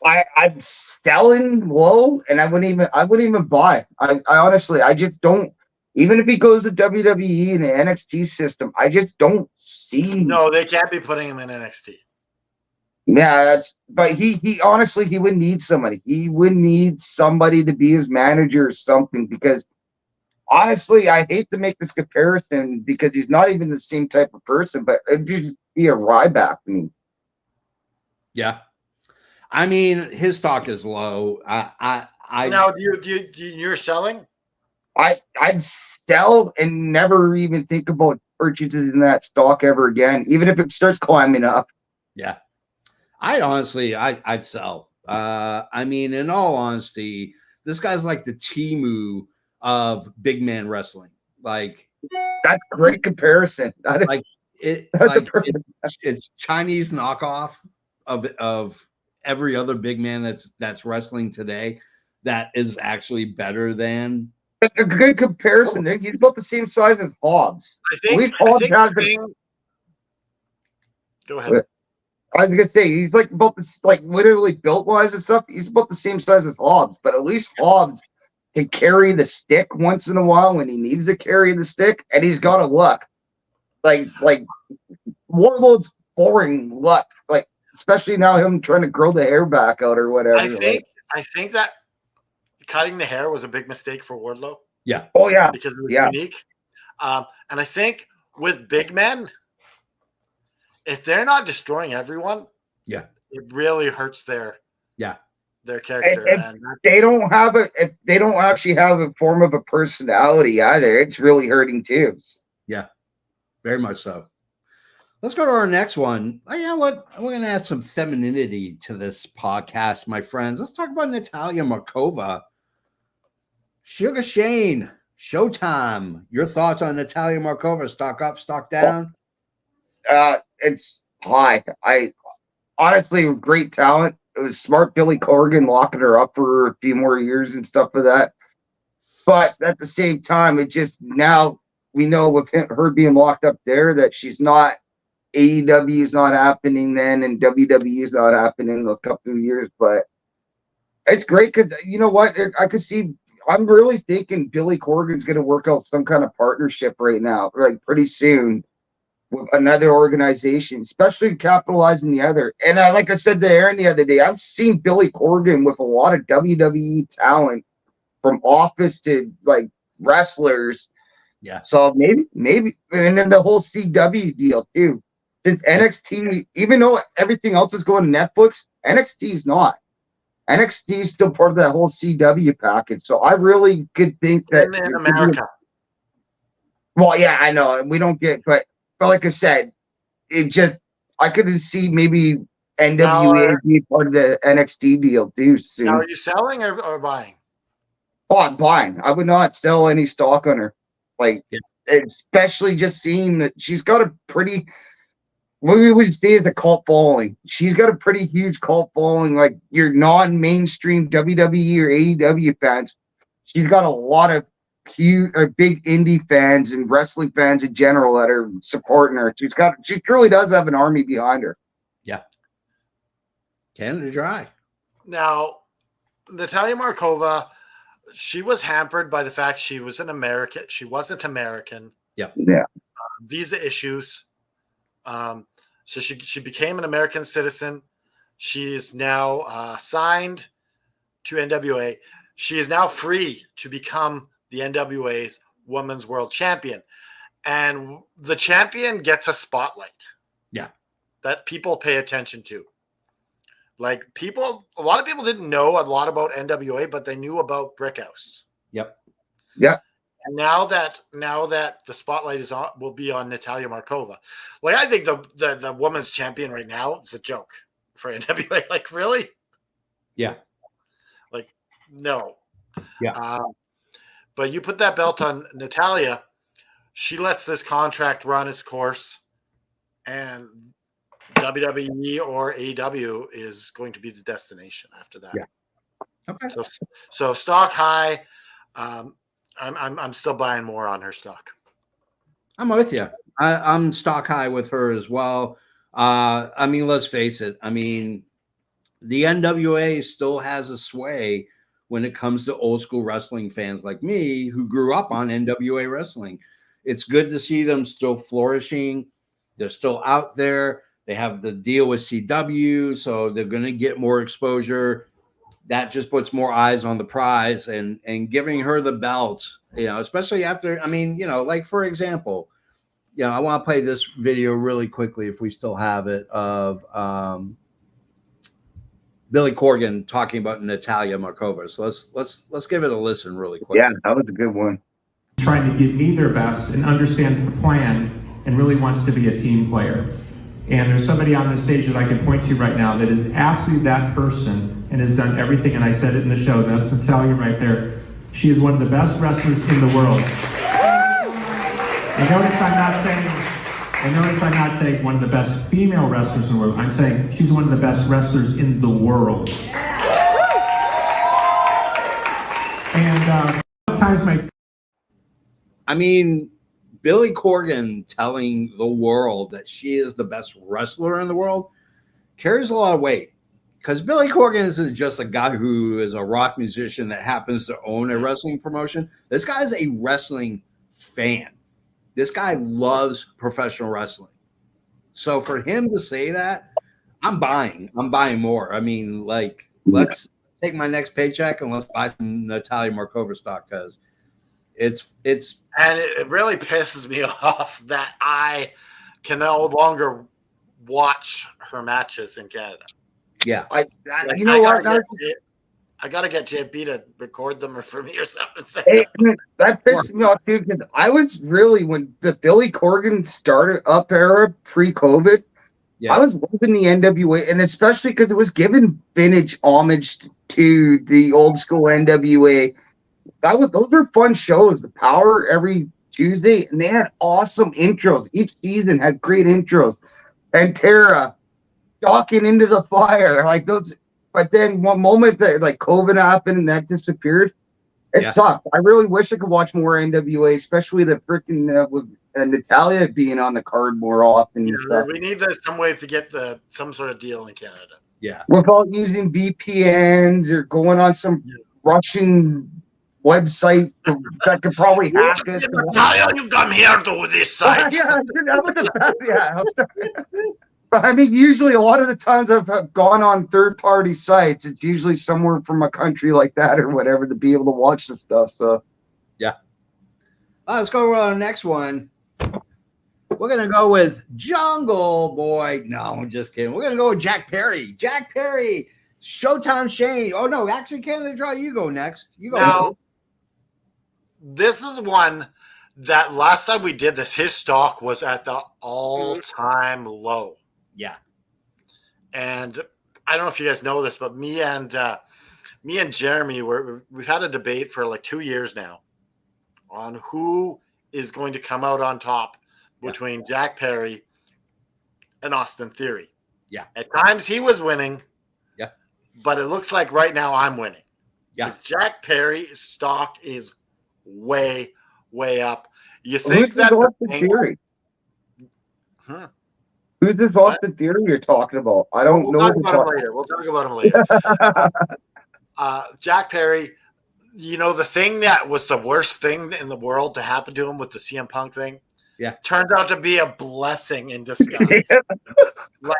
I'm selling low, and I wouldn't even buy. I honestly, I just don't. Even if he goes to WWE and the NXT system, I just don't see. No, they can't be putting him in NXT. Yeah, but he honestly he would need somebody. He would need somebody to be his manager or something because honestly, I hate to make this comparison because he's not even the same type of person, but it'd be a Ryback to me. Yeah. I mean, his stock is low. I Now, you're selling? I'd sell and never even think about purchasing that stock ever again, even if it starts climbing up. yeah. I honestly, I'd sell. I mean, in all honesty, this guy's like the Timu of big man wrestling. Like, That's a great comparison. like it, That's a like perfect. it's Chinese knockoff of every other big man that's wrestling today. That is actually better than. That's a good comparison. He's about the same size as Hobbs. I At think. least I Hobbs think has the the. thing. Go ahead. I was gonna say he's like about this, like literally built wise and stuff. He's about the same size as Hobbs, but at least Hobbs can carry the stick once in a while when he needs to carry the stick, and he's got a look like Warlord's boring luck, like especially now him trying to grow the hair back out or whatever. I think that cutting the hair was a big mistake for Wardlow. Yeah. Oh yeah, because it was yeah. unique. And I think with big men, if they're not destroying everyone, Yeah. it really hurts their character. And they don't have if they don't actually have a form of a personality either, it's really hurting too. Yeah, very much so. Let's go to our next one. Oh, you know what? We're going to add some femininity to this podcast, my friends. Let's talk about Natalia Markova. Sugar Shane, Showtime. Your thoughts on Natalia Markova? Stock up, stock down? It's high. I honestly great talent. It was smart Billy Corgan locking her up for a few more years and stuff of that. But at the same time, it just now we know with her being locked up there that she's not. AEW is not happening then, and WWE is not happening in those couple of years. But it's great because you know what? I could see. I'm really thinking Billy Corgan's going to work out some kind of partnership right now, like pretty soon, with another organization, especially capitalizing the other. And like I said to Aaron the other day, I've seen Billy Corgan with a lot of WWE talent, from Office to like wrestlers. Yeah. So maybe, and then the whole CW deal too. Since NXT, even though everything else is going to Netflix, NXT is not. NXT is still part of that whole CW package. So I really could think that in America. Well, yeah, I know we don't get, but like I said, it just I could see maybe NWA be part of the NXT deal too soon. Now, are you selling or buying? Oh, I'm buying. I would not sell any stock on her. Like, especially just seeing that she's got a pretty. What we would say is a cult following. She's got a pretty huge cult following, like your non-mainstream WWE or AEW fans. She's got a lot of huge, big indie fans and wrestling fans in general that are supporting her. She truly does have an army behind her. Yeah. Canada Dry. Now, Natalia Markova, she was hampered by the fact she was an American. She wasn't American. Yeah. Visa issues. So she became an American citizen. She is now signed to NWA. She is now free to become the NWA's Women's World Champion. And the champion gets a spotlight. Yeah. That people pay attention to. Like a lot of people didn't know a lot about NWA, but they knew about Brickhouse. Yep. Yeah. And now that the spotlight is on, will be on Natalia Markova. Like I think the women's champion right now is a joke for NWA. Like really? Yeah. Like no. Yeah. But you put that belt on Natalia, she lets this contract run its course, and WWE or AEW is going to be the destination after that. Yeah. Okay. So stock high. I'm still buying more on her stock. I'm with you. I'm stock high with her as well. I mean, let's face it. I mean, the NWA still has a sway when it comes to old school wrestling fans like me who grew up on NWA wrestling. It's good to see them still flourishing. They're still out there. They have the deal with CW, so they're going to get more exposure. That just puts more eyes on the prize, and giving her the belt, you know, especially after, I mean, you know, like for example, you know, I want to play this video really quickly if we still have it of Billy Corgan talking about Natalia Markova. So let's give it a listen really quick. Yeah, that was a good one. Trying to give me their best and understands the plan and really wants to be a team player. And there's somebody on this stage that I can point to right now that is absolutely that person and has done everything, and I said it in the show, that's Natalia right there. She is one of the best wrestlers in the world. And notice I'm not saying one of the best female wrestlers in the world. I'm saying she's one of the best wrestlers in the world. And sometimes I mean, Billy Corgan telling the world that she is the best wrestler in the world carries a lot of weight, because Billy Corgan isn't just a guy who is a rock musician that happens to own a wrestling promotion. This guy is a wrestling fan. This guy loves professional wrestling. So for him to say that, I'm buying more. I mean, like, let's take my next paycheck and let's buy some Natalia Markova stock, because it's and it really pisses me off that I can no longer watch her matches in Canada. Yeah. You know what? I gotta get JP to record them or for me or something. That pissed me off too, because I was really, when the Billy Corgan started up era pre-COVID, I was loving the NWA, and especially because it was giving vintage homage to the old school NWA. Those were fun shows. The Power every Tuesday, and they had awesome intros. Each season had great intros. And Tara stalking into the fire, like those. But then one moment that like COVID happened and that disappeared, it sucked. I really wish I could watch more NWA, especially the freaking with Natalia being on the card more often and stuff. We need some way to get some sort of deal in Canada. Yeah, without using VPNs or going on some Russian website that could probably hack us. Natalia, you come here to this site. But I mean, usually a lot of the times I've gone on third-party sites, it's usually somewhere from a country like that or whatever to be able to watch the stuff. So, yeah. Let's go with our next one. We're going to go with Jungle Boy. No, I'm just kidding. We're going to go with Jack Perry. Jack Perry, Showtime Shane. Oh, no, actually, Canada Dry, you go next. You go. Now, this is one that last time we did this, his stock was at the all-time low. Yeah. And I don't know if you guys know this, but me and Jeremy, we've had a debate for like 2 years now on who is going to come out on top between Jack Perry and Austin Theory. Yeah. At times he was winning. Yeah. But it looks like right now I'm winning. Yeah. Because Jack Perry's stock is way, way up. You think that Austin Theory? Who's this Austin Theory you're talking about? I don't know. We'll talk about him later. Jack Perry, you know, the thing that was the worst thing in the world to happen to him with the CM Punk thing, turns out to be a blessing in disguise. Like,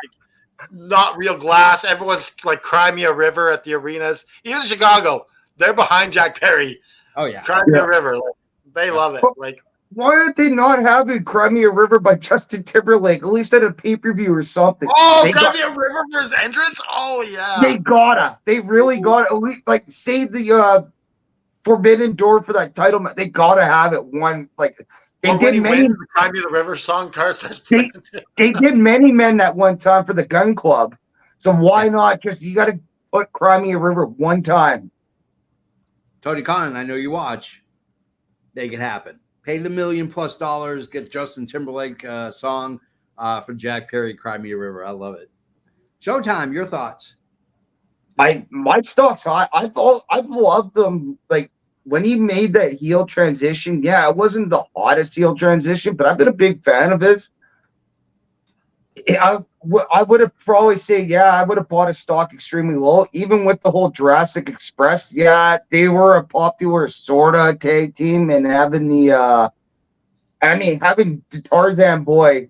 not real glass. Everyone's like Crimea River at the arenas. Even in Chicago, they're behind Jack Perry. Oh, yeah. Crimea River. Like, they love it. Like, Why aren't they not having Cry Me a River by Justin Timberlake, at least at a pay-per-view or something? Oh, They gotta got, be a river for his entrance. Oh they yeah. gotta. They really gotta at least like save the Forbidden Door for that title match. They gotta have it one like they Or when did he many wins, the Cry Me the River song card starts they, playing. they did many men that one time for the Gun Club. So why not just you gotta put Cry Me a River one time? Tony Khan, I know you watch. Make it happen. Pay the $1 million+, get Justin Timberlake song for Jack Perry, Cry Me a River. I love it. Showtime, your thoughts? My stocks, I've loved them like when he made that heel transition. Yeah, it wasn't the hottest heel transition, but I've been a big fan of his. I would have probably say, yeah, I would have bought a stock extremely low, even with the whole Jurassic Express. Yeah, they were a popular sort of tag team, and having having Tarzan Boy,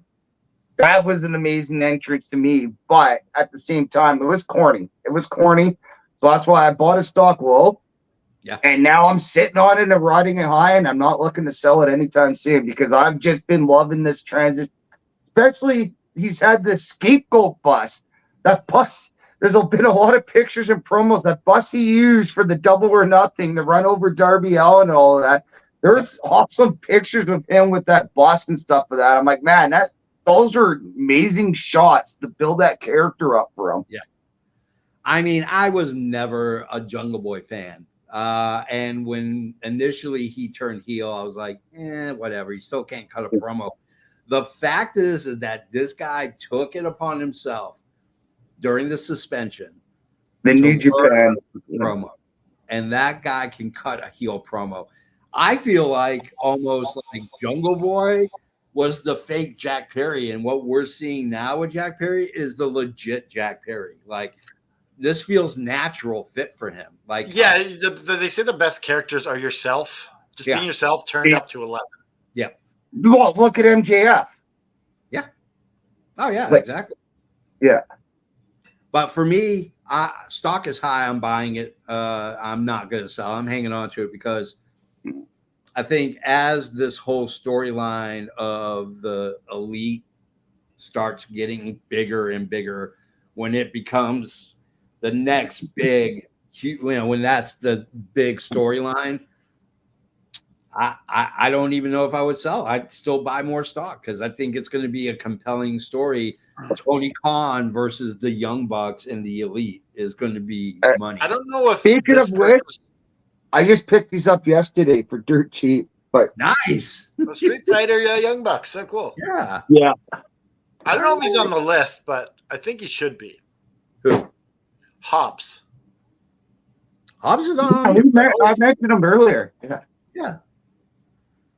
that was an amazing entrance to me. But at the same time, it was corny. It was corny, so that's why I bought a stock low. Yeah. And now I'm sitting on it and riding it high, and I'm not looking to sell it anytime soon because I've just been loving this transition. Especially, he's had this scapegoat bus. That bus, there's been a lot of pictures and promos. That bus he used for the Double or Nothing, the run over Darby Allin and all of that. There's awesome pictures of him with that bus and stuff of that. I'm like, man, those are amazing shots to build that character up for him. Yeah. I mean, I was never a Jungle Boy fan. And when initially he turned heel, I was like, whatever. He still can't cut a promo. The fact is that this guy took it upon himself during the suspension. The New Japan promo. And that guy can cut a heel promo. I feel like almost like Jungle Boy was the fake Jack Perry. And what we're seeing now with Jack Perry is the legit Jack Perry. Like, this feels natural fit for him. Like, yeah, they say the best characters are yourself. Just being yourself turned up to 11. Yeah. Well, look at MJF. Yeah. Oh, yeah, Like, exactly. Yeah. But for me, stock is high. I'm buying it. I'm not going to sell. I'm hanging on to it because I think as this whole storyline of the elite starts getting bigger and bigger, when it becomes the next big, when that's the big storyline, I don't even know if I would sell. I'd still buy more stock because I think it's going to be a compelling story. Tony Khan versus the Young Bucks and the Elite is going to be money. I don't know if Speaking of which, I just picked these up yesterday for dirt cheap. But nice. Street Fighter Young Bucks. So cool. Yeah. Yeah. I don't know if he's on the list, but I think he should be. Who? Hobbs. Hobbs is on. I mentioned him earlier. Yeah. Yeah.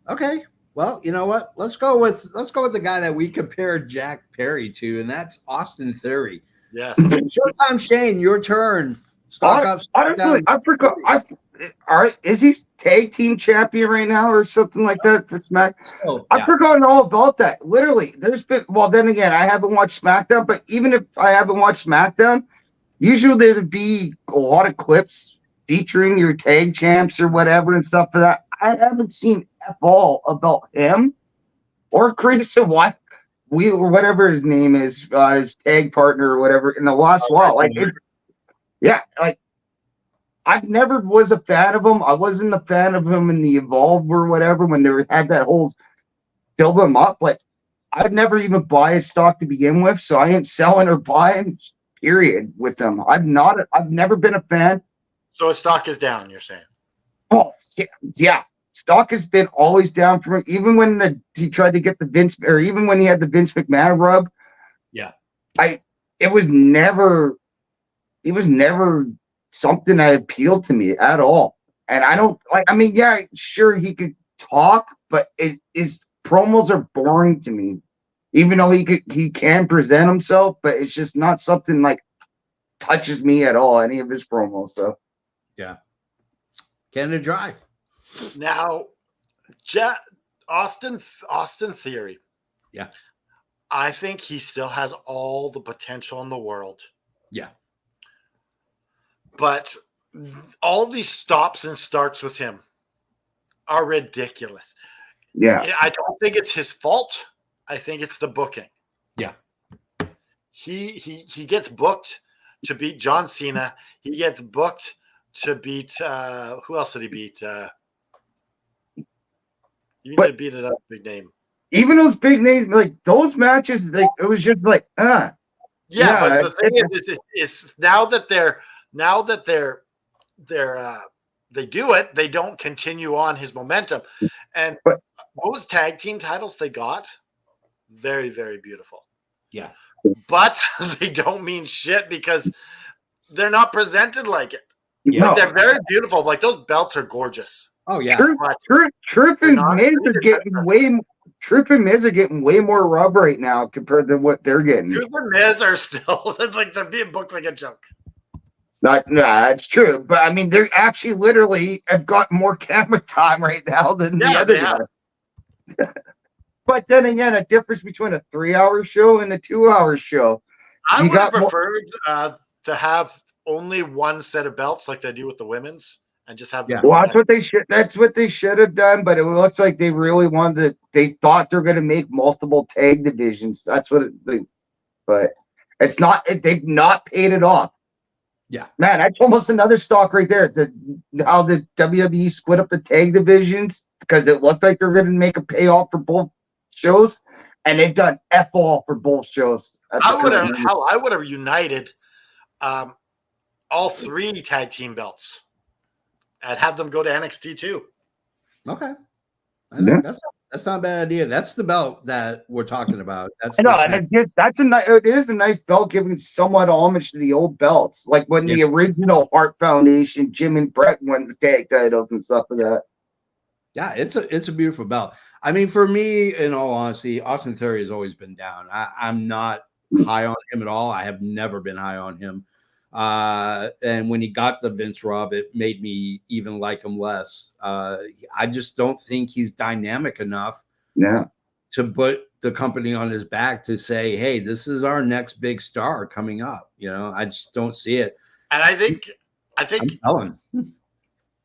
Okay. Well, you know what? Let's go with the guy that we compared Jack Perry to, and that's Austin Theory. Yes. Showtime, Shane, your turn. Stock up. Honestly, I forgot. Is he tag team champion right now or something like that for Smack? Oh, I've forgotten all about that. Literally, there's been. Well, then again, I haven't watched SmackDown. But even if I haven't watched SmackDown, usually there'd be a lot of clips featuring your tag champs or whatever and stuff for that. I haven't seen F all about him or Chris and what or whatever his name is, his tag partner or whatever in the last while. Like, like I never was a fan of him. I wasn't a fan of him in the Evolve or whatever when they had that whole build him up. Like, I'd never even buy his stock to begin with, so I ain't selling or buying. Period. With them, I've never been a fan. So his stock is down. You're saying? Oh yeah. Stock has been always down for him, even when he tried to get the Vince, or even when he had the Vince McMahon rub. Yeah, it was never something that appealed to me at all. And I don't like. I mean, yeah, sure he could talk, but his promos are boring to me. Even though he can present himself, but it's just not something like touches me at all. Any of his promos, so yeah. Canada Dry. Now, Austin Theory. Yeah. I think he still has all the potential in the world. Yeah. But all these stops and starts with him are ridiculous. Yeah. I don't think it's his fault. I think it's the booking. Yeah. He gets booked to beat John Cena. He gets booked to beat who else did he beat? He But- did beat another big name. Even those big names, like those matches, like it was just like, Yeah, Yeah, but the thing is now that they do it, they don't continue on his momentum. And But- those tag team titles they got, very, very beautiful. Yeah. But they don't mean shit because they're not presented like it. no. Like, they're very beautiful. Like, those belts are gorgeous. Oh yeah. Tripp They're and not Miz are treated getting better. Tripp and Miz are getting way more rub right now compared to what they're getting. Truth and Miz are still it's like they're being booked like a joke. That's true. But I mean, they're actually literally have got more camera time right now than the Yeah, other they have. guy. But then again, a difference between a 3-hour show and a 2-hour show. I You would have got more- preferred to have only one set of belts like they do with the women's and just have them Yeah. go Well, back. that's what they should have done, but it looks like they really wanted to, they thought they're gonna make multiple tag divisions. That's what but it's not, they've not paid it off. Yeah. Man, that's almost another stock right there. How the WWE split up the tag divisions because it looked like they're gonna make a payoff for both shows, and they've done F all for both shows. I would have united all 3 tag team belts and have them go to NXT too. Okay. I Yeah. think that's not a bad idea. That's the belt that we're talking about. That's No, the and it is a nice belt, giving somewhat homage to the old belts, like when the original Hart Foundation, Jim and Brett won the tag titles and stuff like that. Yeah, it's a beautiful belt. I mean, for me, in all honesty, Austin Theory has always been down. I'm not high on him at all. I have never been high on him. And when he got the Vince rub, it made me even like him less. I just don't think he's dynamic enough Yeah. to put the company on his back to say, hey, this is our next big star coming up. You know, I just don't see it. And I think I'm selling.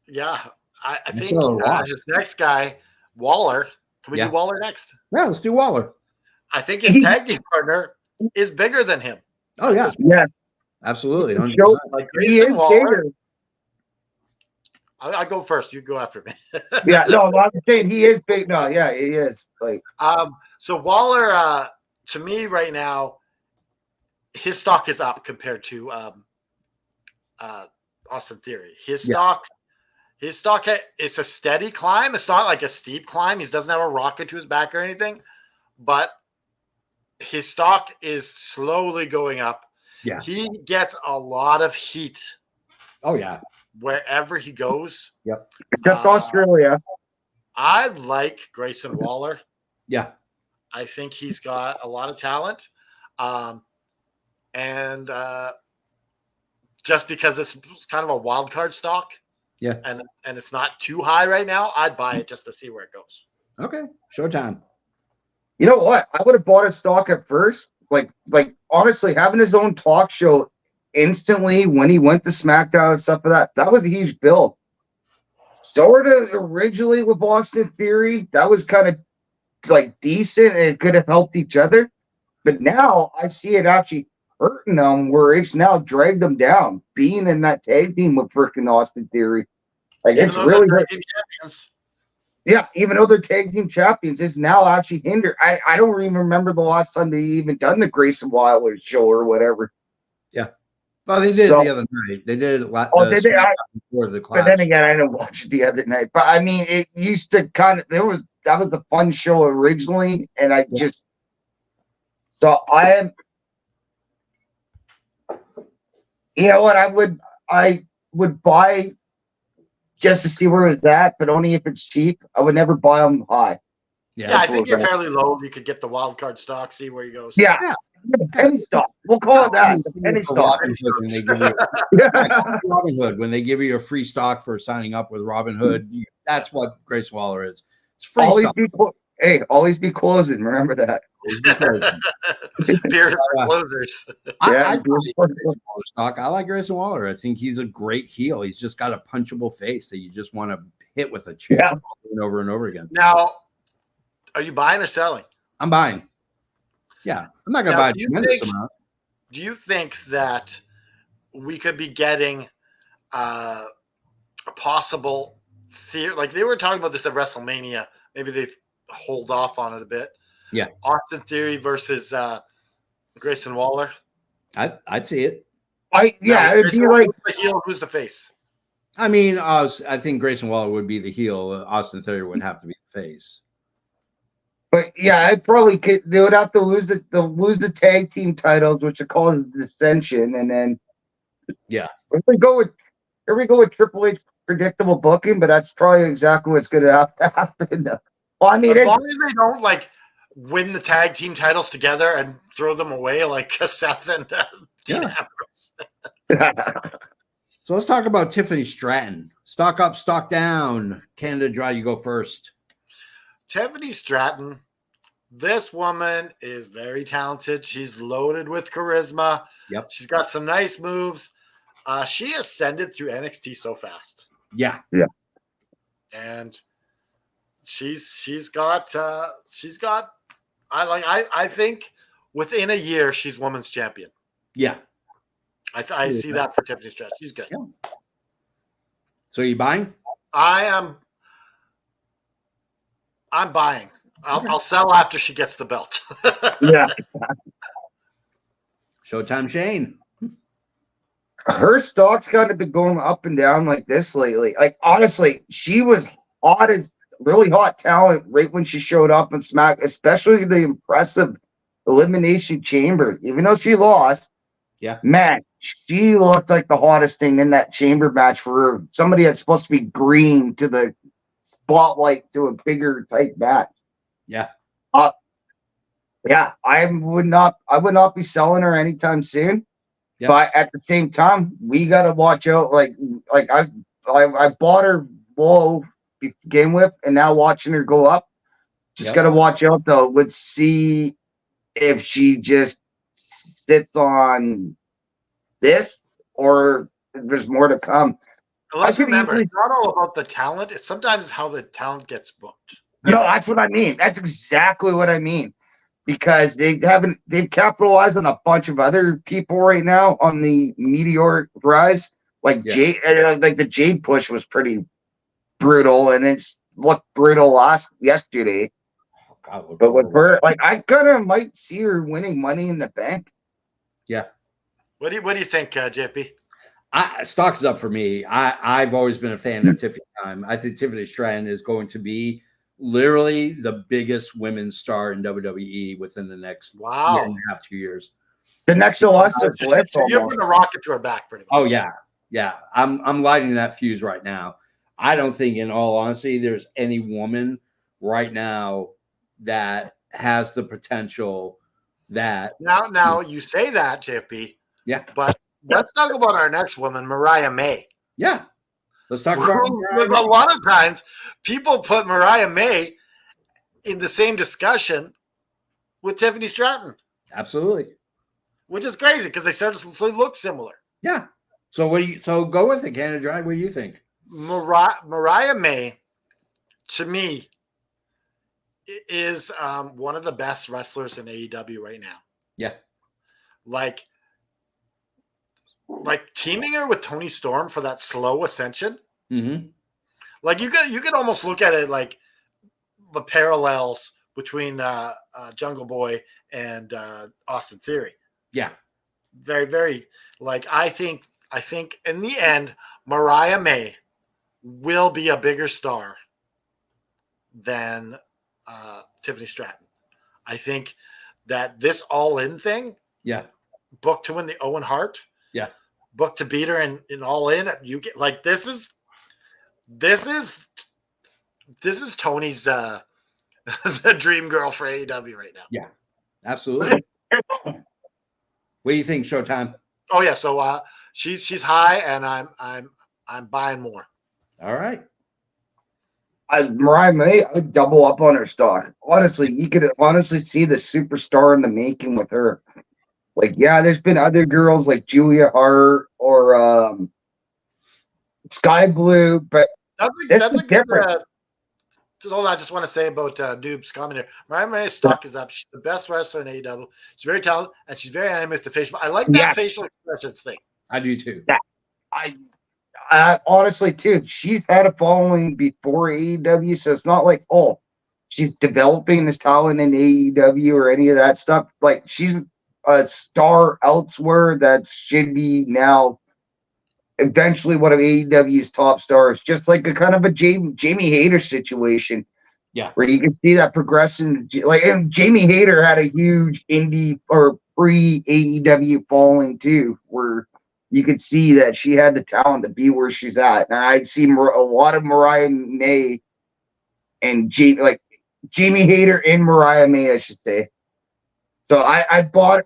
yeah, I think so lost. his next guy, Waller. Can we Yeah. do Waller next? Yeah, let's do Waller. I think his tag team partner is bigger than him. Oh, yeah, Yeah. absolutely. Joe- 100%. Like He Grayson is Waller. bigger. I'll go first. You go after me. Yeah, no, I'm saying he is big. No, yeah, he is. Like, So Waller, to me right now, his stock is up compared to Austin Theory. His stock, it's a steady climb. It's not like a steep climb. He doesn't have a rocket to his back or anything, but his stock is slowly going up. Yeah. He gets a lot of heat Oh, yeah. wherever he goes. except Australia. I like Grayson Waller. Yeah. I think he's got a lot of talent. And just because it's kind of a wild card stock, Yeah. and it's not too high right now, I'd buy it just to see where it goes. Okay. Showtime. You know what? I would have bought his stock at first. Like honestly, having his own talk show instantly when he went to SmackDown and stuff like that was a huge build. Sort of originally with Austin Theory, that was kind of like decent and it could have helped each other. But now I see it actually hurting them where it's now dragged them down, being in that tag team with freaking Austin Theory. Like Even it's though really they're good. tag team champions. Yeah, even though they're tag team champions, it's now actually hindered. I don't even remember the last time they even done the Grayson Waller show or whatever. Well, they did So- the other night. They did it Did they? before the class. But then again, I didn't watch it the other night. But I mean, it used to kind of that was a fun show originally, and I just so I am. You know what? I would buy just to see where it's at, but only if it's cheap. I would never buy them high. Yeah, I Yeah. think you're fairly low. You could get the wild card stock, see where he goes. Yeah, penny stock. We'll call it that. Penny For stock. Robin Hood, when they give you Robin Hood, when they give you a free stock for signing up with Robin Hood, that's what Grace Waller is. It's free Always stock. be always be closing. Remember that. Beer for closers. I Yeah. like Grayson Waller stock. I like Grayson Waller. I think he's a great heel. He's just got a punchable face that you just want to hit with a chair Yeah. over and over and over again. Now, Are you buying or selling? I'm buying. Yeah, I'm not gonna Now, buy a tremendous amount. do you think that we could be getting a possible theory? Like they were talking about this at WrestleMania. Maybe they hold off on it a bit. Yeah, Austin Theory versus Grayson Waller. I'd see it. Now, It'd be Grayson, like, who's the heel? Who's the face? I mean, I think Grayson Waller would be the heel. Austin Theory would have to be the face. but yeah, I'd probably they would have to lose the tag team titles, which would cause dissension, and then Yeah. if we go with Triple H predictable booking, but that's probably exactly what's going to have to happen. Well, I mean, As long as they don't like win the tag team titles together and throw them away like Seth and Dean Ambrose. So let's talk about Tiffany Stratton. Stock up, stock down. Canada Dry, you go first. Tiffany Stratton, this woman is very talented. She's loaded with charisma. Yep. She's got some nice moves. She ascended through NXT so fast. Yeah. And she's got I think within a year she's women's champion. Yeah. I see that for Tiffany Stratton. She's good. Yeah. So you buying? I'm buying. I'll sell after she gets the belt. yeah, Showtime Shane. her stock's kind of been going up and down like this lately. Like honestly, she was really hot talent right when she showed up in Smack, especially the impressive Elimination Chamber. Even though she lost, Yeah. man, she looked like the hottest thing in that chamber match for somebody that's supposed to be green to the spotlight to a bigger type match. Yeah. Yeah, I would not be selling her anytime soon. Yeah. But at the same time, we gotta watch out. Like I bought her low to begin with, and now watching her go up. Just gotta watch out though. Let's see if she just sits on this or if there's more to come. Let's could remember, easily- it's not all about the talent. It's sometimes how the talent gets booked. No, that's what I mean. That's exactly what I mean. Because they've capitalized on a bunch of other people right now on the meteoric rise. Like the Jade push was pretty brutal, and it's looked brutal yesterday. Oh, God, But with her, like I kind of might see her winning Money in the Bank. Yeah. What do you think, JP? Stock's up for me. I've always been a fan of Tiffany Time. I think Tiffany Stratton is going to be literally the biggest women's star in WWE within the next year and a half, 2 years. The next Alexa Bliss. You're putting a rocket to her back, pretty much. Oh yeah. I'm lighting that fuse right now. I don't think, in all honesty, there's any woman right now that has the potential that. Now you say that, JFP. Yeah. But let's talk about our next woman, Mariah May. Yeah. Let's talk about A lot of times people put Mariah May in the same discussion with Tiffany Stratton. Absolutely. Which is crazy because they certainly look similar. Yeah. So go with it, Canada Dry. What do you think? Mariah May, to me, is one of the best wrestlers in AEW right now. Yeah. Like teaming her with Toni Storm for that slow ascension. Mm-hmm. Like you could almost look at it like the parallels between Jungle Boy and Austin Theory. Yeah. Very, very like I think in the end, Mariah May will be a bigger star than Tiffany Stratton. I think that this all-in thing, booked to win the Owen Hart, booked to beat her in all-in. You get like this is Tony's the dream girl for AEW right now. Yeah, absolutely. What do you think, Showtime? Oh yeah, so she's high, and I'm buying more. All right. Mariah May, I'd double up on her stock. Honestly, you could honestly see the superstar in the making with her. Like, yeah, there's been other girls like Julia Hart or Sky Blue, but That's a good hold on, I just want to say about Noob's comment here. Mariah May's stock is up. She's the best wrestler in AEW. She's very talented, and she's very animated with the facial. I like that Yeah. facial expressions thing. I do too. I honestly too. She's had a following before AEW, so it's not like she's developing this talent in AEW or any of that stuff. Like she's a star elsewhere that should be now eventually one of AEW's top stars, just like a kind of a Jamie Hayter situation. Yeah. Where you can see that progression. Like, and Jamie Hayter had a huge indie or pre AEW following too, where you could see that she had the talent to be where she's at. And I'd see a lot of Mariah May and Jamie Hayter and Mariah May, I should say. So I bought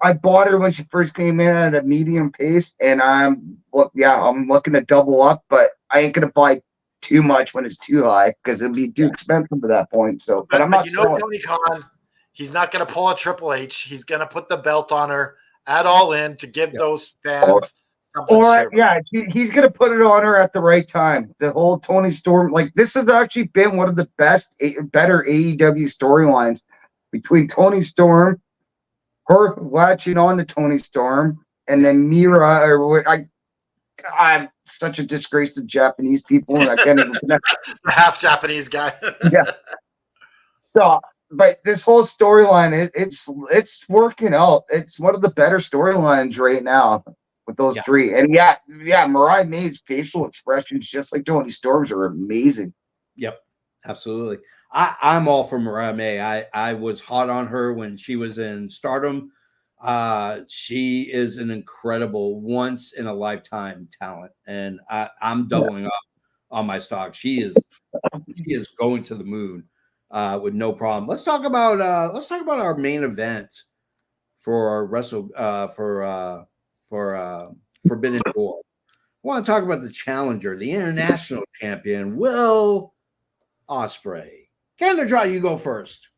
her when she first came in at a medium pace, and I'm looking to double up, but I ain't gonna buy too much when it's too high because it'd be too expensive at that point. So, but I'm not. Tony Khan, he's not gonna pull a Triple H. He's gonna put the belt on her at All In to give those fans something. He's gonna put it on her at the right time. The whole Tony Storm, like this has actually better AEW storylines between Tony Storm, her latching on to Tony Storm, and then Mira. I'm such a disgrace to Japanese people, and I can't even connect. The half Japanese guy. Yeah. So, but this whole storyline, it's working out. It's one of the better storylines right now with those three. And Mariah May's facial expressions, just like Tony Storm's, are amazing. Yep, absolutely. I'm all for Mariah May. I was hot on her when she was in Stardom. She is an incredible once in a lifetime talent, and I'm doubling up on my stock. She is going to the moon with no problem. Let's talk about our main event for Forbidden Door. I want to talk about the challenger, the international champion, Will Ospreay. Canada Dry, you go first.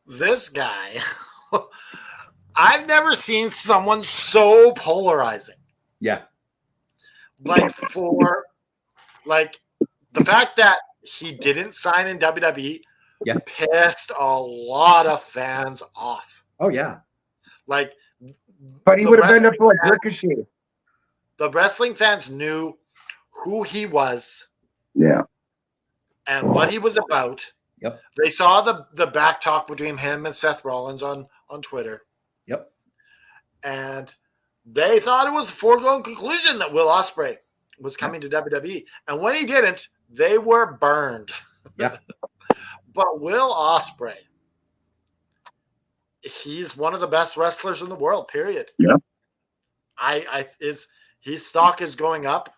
This guy, I've never seen someone so polarizing. Yeah. The fact that he didn't sign in WWE pissed a lot of fans off. Oh, yeah. But he would have ended up like Ricochet. The wrestling fans knew who he was. Yeah. And what he was about. Yep. They saw the back talk between him and Seth Rollins on Twitter. Yep. And they thought it was a foregone conclusion that Will Ospreay was coming to WWE. And when he didn't, they were burned. Yeah. But Will Ospreay, he's one of the best wrestlers in the world, period. Yeah. His stock is going up,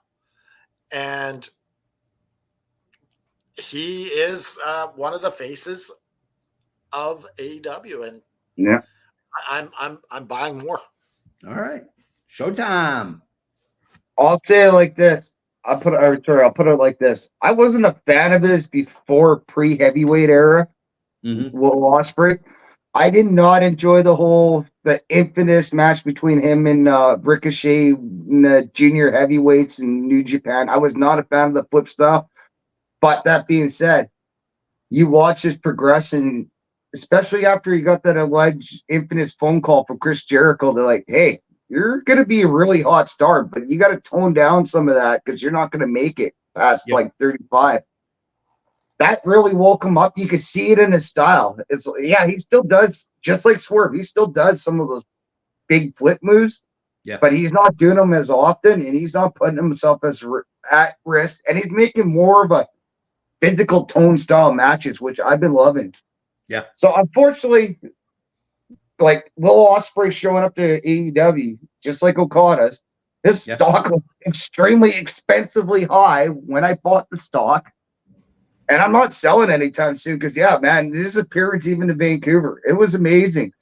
and he is one of the faces of AEW, and I'm buying more. All right, showtime. I'll say it like this. I'll put it like this. I wasn't a fan of his before pre-heavyweight era. Mm-hmm. Will Ospreay. I did not enjoy the infamous match between him and Ricochet in the junior heavyweights in New Japan. I was not a fan of the flip style. But that being said, you watch his progression, especially after he got that alleged infamous phone call from Chris Jericho. They're like, hey, you're going to be a really hot star, but you got to tone down some of that because you're not going to make it past 35. That really woke him up. You could see it in his style. He still does, just like Swerve, he still does some of those big flip moves. Yeah. But he's not doing them as often, and he's not putting himself at risk, and he's making more of a physical tone style matches, which I've been loving. Yeah. So unfortunately, like Will Ospreay showing up to AEW, just like Okada's, his stock was extremely expensively high when I bought the stock. And I'm not selling anytime soon because, his appearance even in Vancouver, it was amazing.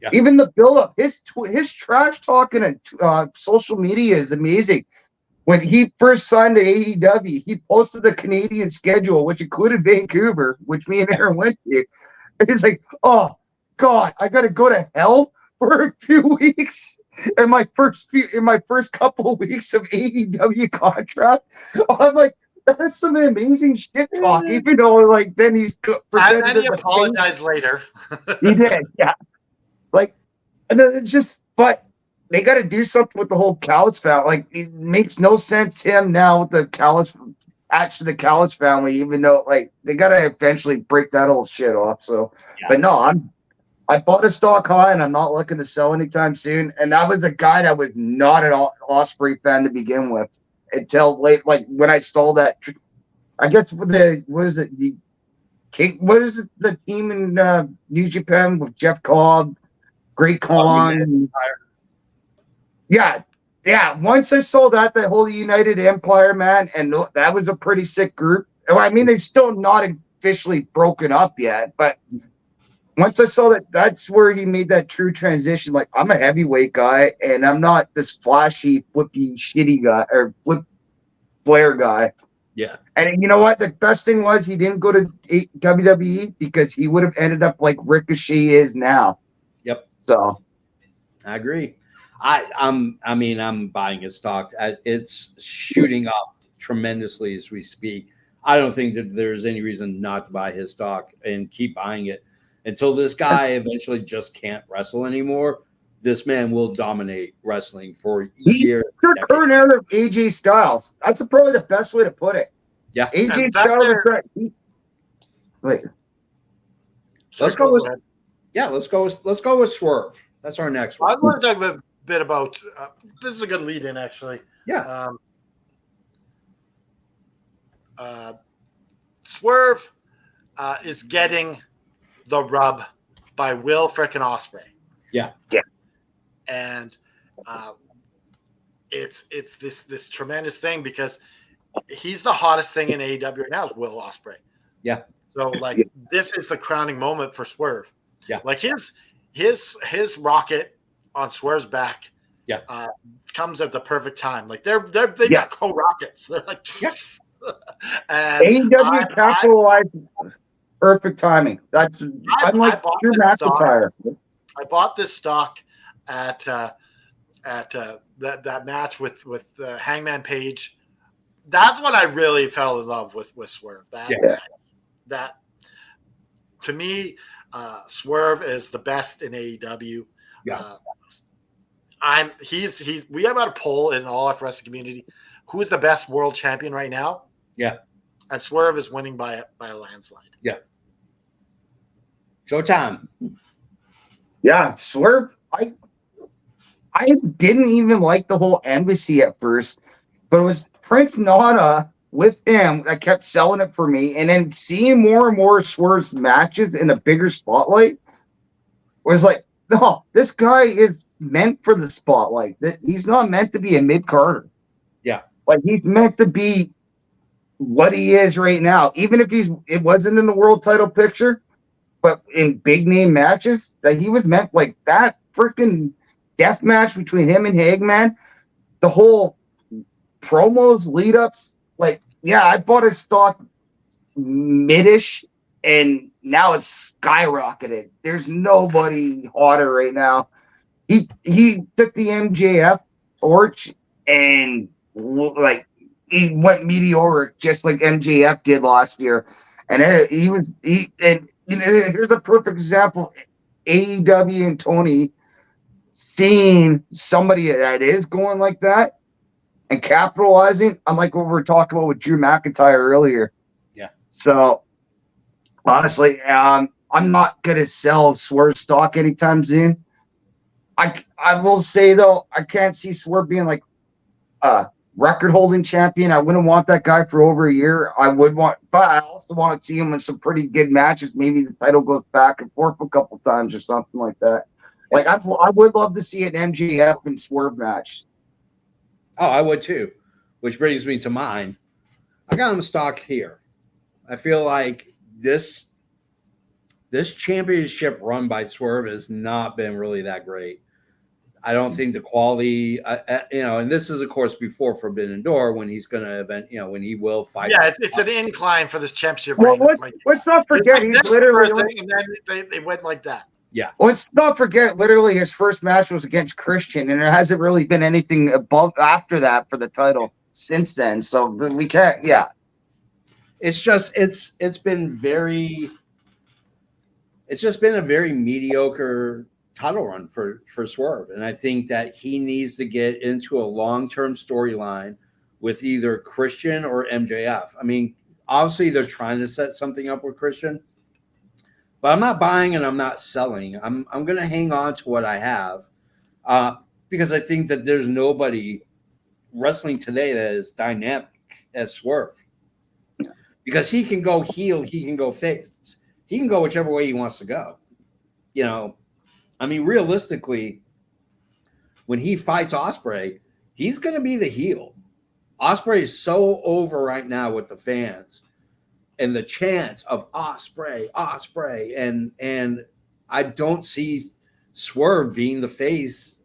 Yeah. Even the build-up, his trash talking and social media is amazing. When he first signed to AEW, he posted the Canadian schedule, which included Vancouver, which me and Aaron went to. And he's like, oh, God, I got to go to hell for a few weeks in my first couple of weeks of AEW contract. I'm like, That's some amazing shit talk. Even though, like, then he's And presented then as he a face. apologized later. He did, yeah. Like, and then it's just, but they got to do something with the whole Callis family. Like, it makes no sense him now with the Callis, attached to the Callis family, even though, like, they got to eventually break that whole shit off. So, but no, I bought a stock high and I'm not looking to sell anytime soon. And that was a guy that was not an Osprey fan to begin with until late, like when I stole that. I guess with the, what is it? What is it, the team in New Japan with Jeff Cobb, Great Khan? Yeah. Once I saw that, the whole United Empire, man, and that was a pretty sick group. I mean, they're still not officially broken up yet, but once I saw that, that's where he made that true transition. Like, I'm a heavyweight guy, and I'm not this flashy, flippy, shitty guy or flip flare guy. Yeah. And you know what? The best thing was he didn't go to WWE because he would have ended up like Ricochet is now. Yep. So I agree. I'm buying his stock. It's shooting up tremendously as we speak. I don't think that there's any reason not to buy his stock and keep buying it until this guy eventually just can't wrestle anymore. This man will dominate wrestling for years. The current era of AJ Styles. That's probably the best way to put it. Yeah. AJ Styles. Let's go with let's go with Swerve. That's our next one. I want to talk a bit about this is a good lead in actually. Yeah. Swerve is getting the rub by Will frickin' Ospreay. Yeah. And it's this tremendous thing because he's the hottest thing in AEW right now is Will Ospreay. Yeah. So like this is the crowning moment for Swerve. Yeah. Like his rocket on Swerve's back. Yeah. Comes at the perfect time. Like they got co-rockets. They're like and AEW capitalized perfect timing. That's unlike Drew McIntyre. I bought this stock at that match with Hangman Page. That's when I really fell in love with Swerve. That to me, Swerve is the best in AEW. Yeah. We have got a poll in the All Out Wrestling community. Who is the best world champion right now? Yeah. And Swerve is winning by a landslide. Yeah. Showtime. Yeah, Swerve. I didn't even like the whole embassy at first, but it was Prince Nana with him that kept selling it for me. And then seeing more and more Swerve's matches in a bigger spotlight was like, no, this guy is meant for the spotlight. He's not meant to be a mid-carder. Yeah. Like, he's meant to be what he is right now. Even if it wasn't in the world title picture, but in big name matches, that he was meant like that freaking death match between him and Hangman, the whole promos, lead ups, like, yeah, I bought his stock mid-ish and now it's skyrocketed. There's nobody hotter right now. He took the MJF torch and like he went meteoric just like MJF did last year. And here's a perfect example. AEW and Tony seeing somebody that is going like that and capitalizing, unlike what we were talking about with Drew McIntyre earlier. Yeah. So honestly, I'm not gonna sell Swerve stock anytime soon. I will say though, I can't see Swerve being like a record holding champion. I wouldn't want that guy for over a year. But I also want to see him in some pretty good matches. Maybe the title goes back and forth a couple times or something like that. Like I would love to see an MJF and Swerve match. Oh, I would too. Which brings me to mine. I got him stock here. I feel like this championship run by Swerve has not been really that great. I don't think the quality, and this is, of course, before Forbidden Door when he's going to when he will fight. Yeah, it's an incline for this championship. Well, let's not forget he's literally. And then they went like that. Yeah. Let's not forget, literally, his first match was against Christian, and there hasn't really been anything above after that for the title since then. So we can't. Yeah. it's just it's been very it's just been a very mediocre title run for Swerve, and I think that he needs to get into a long-term storyline with either Christian or MJF. I mean, obviously they're trying to set something up with Christian, but I'm not buying and I'm not selling. I'm going to hang on to what I have because I think that there's nobody wrestling today that is dynamic as Swerve, because he can go heel, he can go face, he can go whichever way he wants to go. You know, I mean, realistically, when he fights Ospreay, he's going to be the heel. Ospreay is so over right now with the fans and the chants of Ospreay, Ospreay, and I don't see Swerve being the face.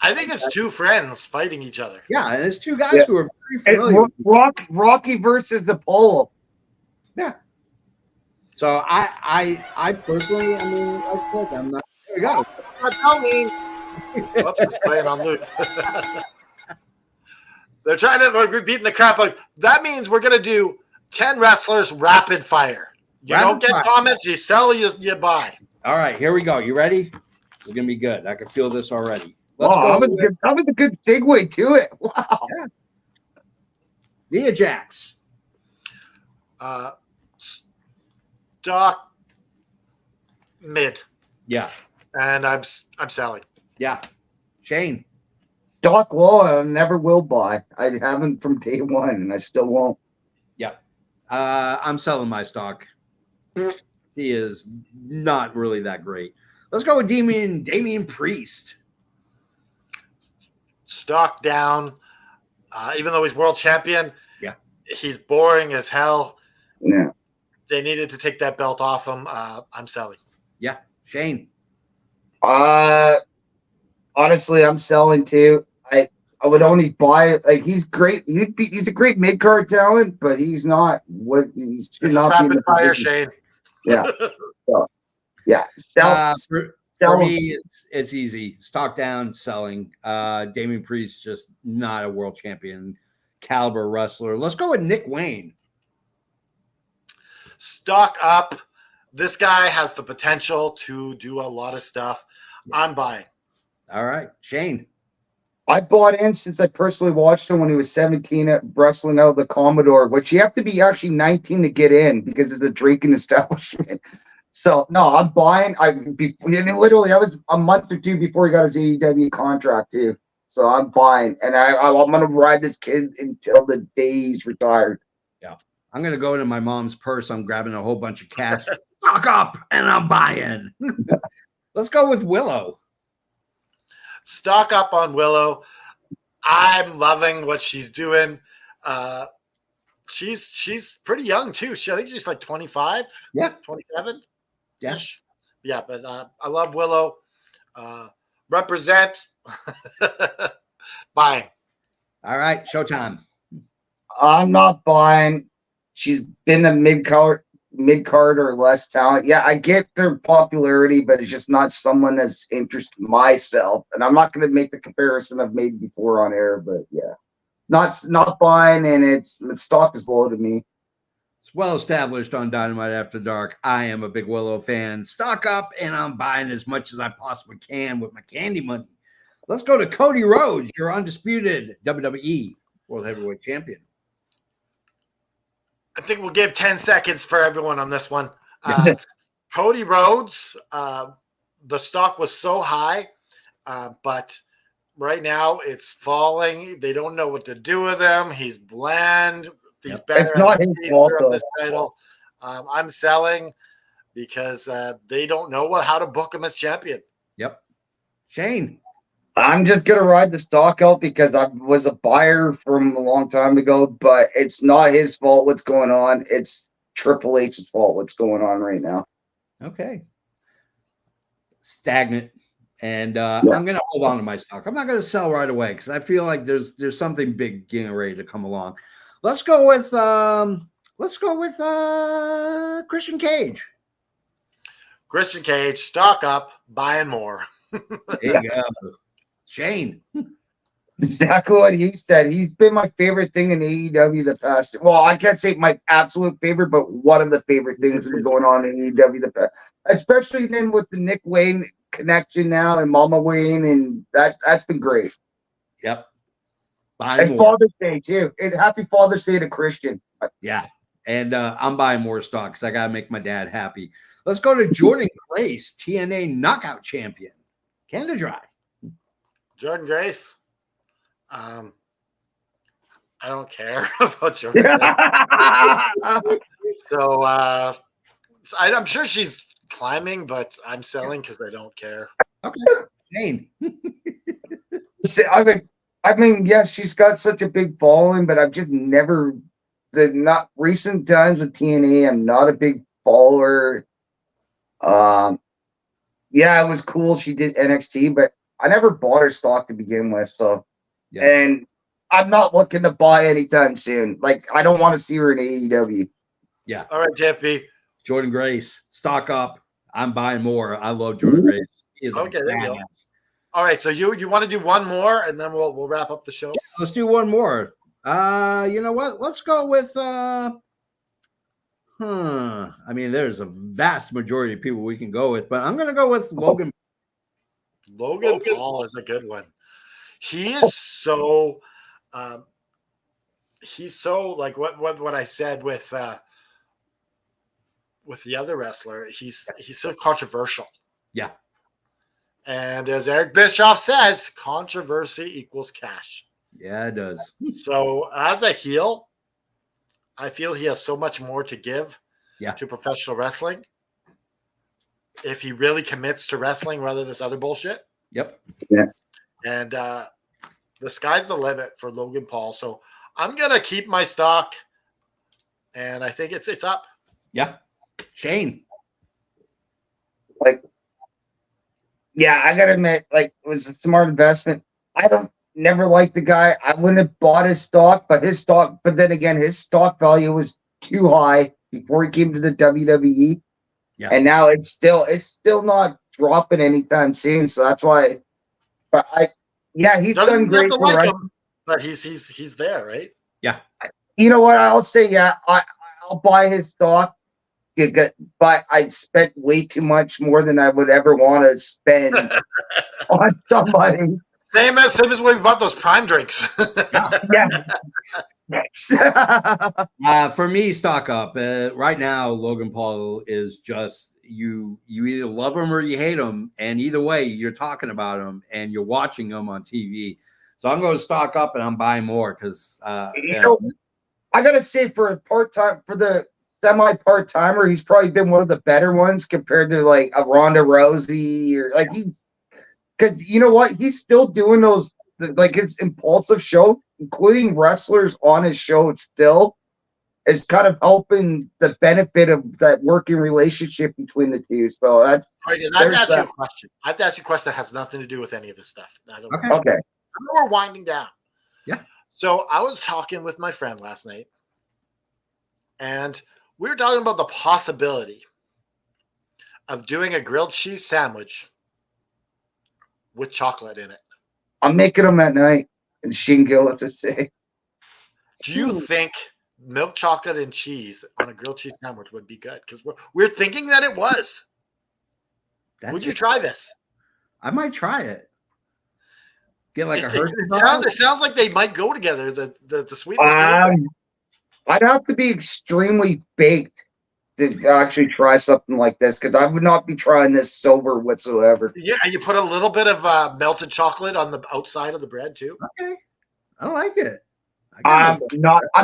I think it's two friends fighting each other. Yeah, and it's two guys who are very familiar. Rocky versus Apollo. Yeah. So I personally, I mean, like I said, I'm not. There we go. Tell me. Whoops, it's playing on loop. They're trying to like, beating the crap out. That means we're gonna do 10 wrestlers rapid fire. You don't get comments, you sell, you buy. All right, here we go. You ready? It's gonna be good. I can feel this already. That was a good segue to it. Wow. Yeah. Nia Jax. Stock mid. Yeah. And I'm selling. Yeah. Shane. Stock low, I never will buy. I haven't from day one, and I still won't. Yeah. I'm selling my stock. He is not really that great. Let's go with Damian Priest. Stock down. Even though he's world champion, yeah, he's boring as hell. Yeah. They needed to take that belt off him. I'm selling. Yeah. Shane. Honestly, I'm selling too. I would only buy like he's great. He's a great mid card talent, but he's not what he's This not is rapid fire, Shane. Yeah. So, yeah. For me, it's easy. Stock down, selling. Damian Priest just not a world champion caliber wrestler. Let's go with Nick Wayne. Stock up. This guy has the potential to do a lot of stuff. I'm buying. All right, Shane. I bought in since I personally watched him when he was 17 at wrestling out of the Commodore, which you have to be actually 19 to get in because it's a drinking establishment. So no, I'm buying. Literally, I was a month or two before he got his AEW contract too. So I'm buying, and I'm gonna ride this kid until the day he's retired. Yeah, I'm gonna go into my mom's purse. I'm grabbing a whole bunch of cash. Stock up, and I'm buying. Let's go with Willow. Stock up on Willow. I'm loving what she's doing. She's pretty young too. I think she's like 25. Yeah, 27. Yeah, yeah. But I love Willow. Represent. Buying. All right, Showtime. I'm not buying. She's been a mid card or less talent. Yeah, I get their popularity, but it's just not someone that's interested myself. And I'm not going to make the comparison I've made before on air, but yeah, not buying, and its stock is low to me. It's well established on Dynamite After Dark. I am a big Willow fan. Stock up, and I'm buying as much as I possibly can with my candy money. Let's go to Cody Rhodes, your undisputed WWE World Heavyweight Champion. I think we'll give 10 seconds for everyone on this one. Cody Rhodes, the stock was so high, but right now it's falling. They don't know what to do with him. He's bland. He's better it's not as his fault, of this title. I'm selling because they don't know how to book him as champion. Yep. Shane. I'm just going to ride the stock out because I was a buyer from a long time ago, but it's not his fault what's going on. It's Triple H's fault what's going on right now. Okay. Stagnant. And I'm going to hold on to my stock. I'm not going to sell right away because I feel like there's something big getting ready to come along. Let's go with Christian Cage. Christian Cage, stock up, buying more. There you go. Shane. Exactly what he said. He's been my favorite thing in AEW the past. Well, I can't say my absolute favorite, but one of the favorite things that's been going on in AEW the past, especially then with the Nick Wayne connection now and Mama Wayne, and that's been great. Yep. Buy And more. Father's Day too. And happy Father's Day to Christian. Yeah. And I'm buying more stock because I got to make my dad happy. Let's go to Jordan Grace, TNA Knockout Champion. Canada Dry. Jordan Grace. I don't care about Jordan Grace. So I'm sure she's climbing, but I'm selling because I don't care. Okay. Shane. I mean, yes, she's got such a big following, but I've just never not recent times with TNA. I'm not a big follower. Yeah, it was cool. She did NXT, but I never bought her stock to begin with. So, Yeah. and I'm not looking to buy anytime soon. Like, I don't want to see her in AEW. Yeah. All right, JP. Jordan Grace, stock up. I'm buying more. I love Jordan Grace. He is Okay, a there you go. badass. All right, so you want to do one more, and then we'll wrap up the show. Let's do one more. You know what? Let's go with I mean, there's a vast majority of people we can go with, but I'm gonna go with Logan. Logan Paul is a good one. He is so he's so like what I said with the other wrestler, he's so controversial. Yeah. And as Eric Bischoff says, controversy equals cash. Yeah, it does. So as a heel, I feel he has so much more to give to professional wrestling if he really commits to wrestling rather than this other bullshit. Yep. Yeah. And the sky's the limit for Logan Paul. So I'm gonna keep my stock, and I think it's up. Yeah. Shane. Like, yeah, I gotta admit, like, it was a smart investment. I don't never liked the guy. I wouldn't have bought his stock, but then again, his stock value was too high before he came to the WWE. Yeah. And now it's still not dropping anytime soon. So that's why. But he's done great for like us. him, but he's there, right? Yeah. You know what? I'll say, I'll buy his stock. But I spent way too much more than I would ever want to spend on somebody. Same as when we bought those Prime drinks. Yeah. For me, stock up. Right now, Logan Paul is just you either love him or you hate him, and either way, you're talking about him and you're watching him on TV. So I'm going to stock up and I'm buying more because I gotta say, for the semi part timer, he's probably been one of the better ones compared to like a Ronda Rousey or like because you know what, he's still doing those like his impulsive show, including wrestlers on his show. It still is kind of helping the benefit of that working relationship between the two. So that's I have to ask you a question. I have to ask you a question that has nothing to do with any of this stuff. okay. I know we're winding down. Yeah. So I was talking with my friend last night, and we were talking about the possibility of doing a grilled cheese sandwich with chocolate in it. I'm making them at night, and Shingo to say. Do you think milk chocolate and cheese on a grilled cheese sandwich would be good? Because we're thinking that it was. Would you try this? I might try it. Get like a Hershey it sounds like they might go together. The sweet and the I'd have to be extremely baked to actually try something like this because I would not be trying this sober whatsoever. Yeah, and you put a little bit of melted chocolate on the outside of the bread too. Okay, I like it. I'm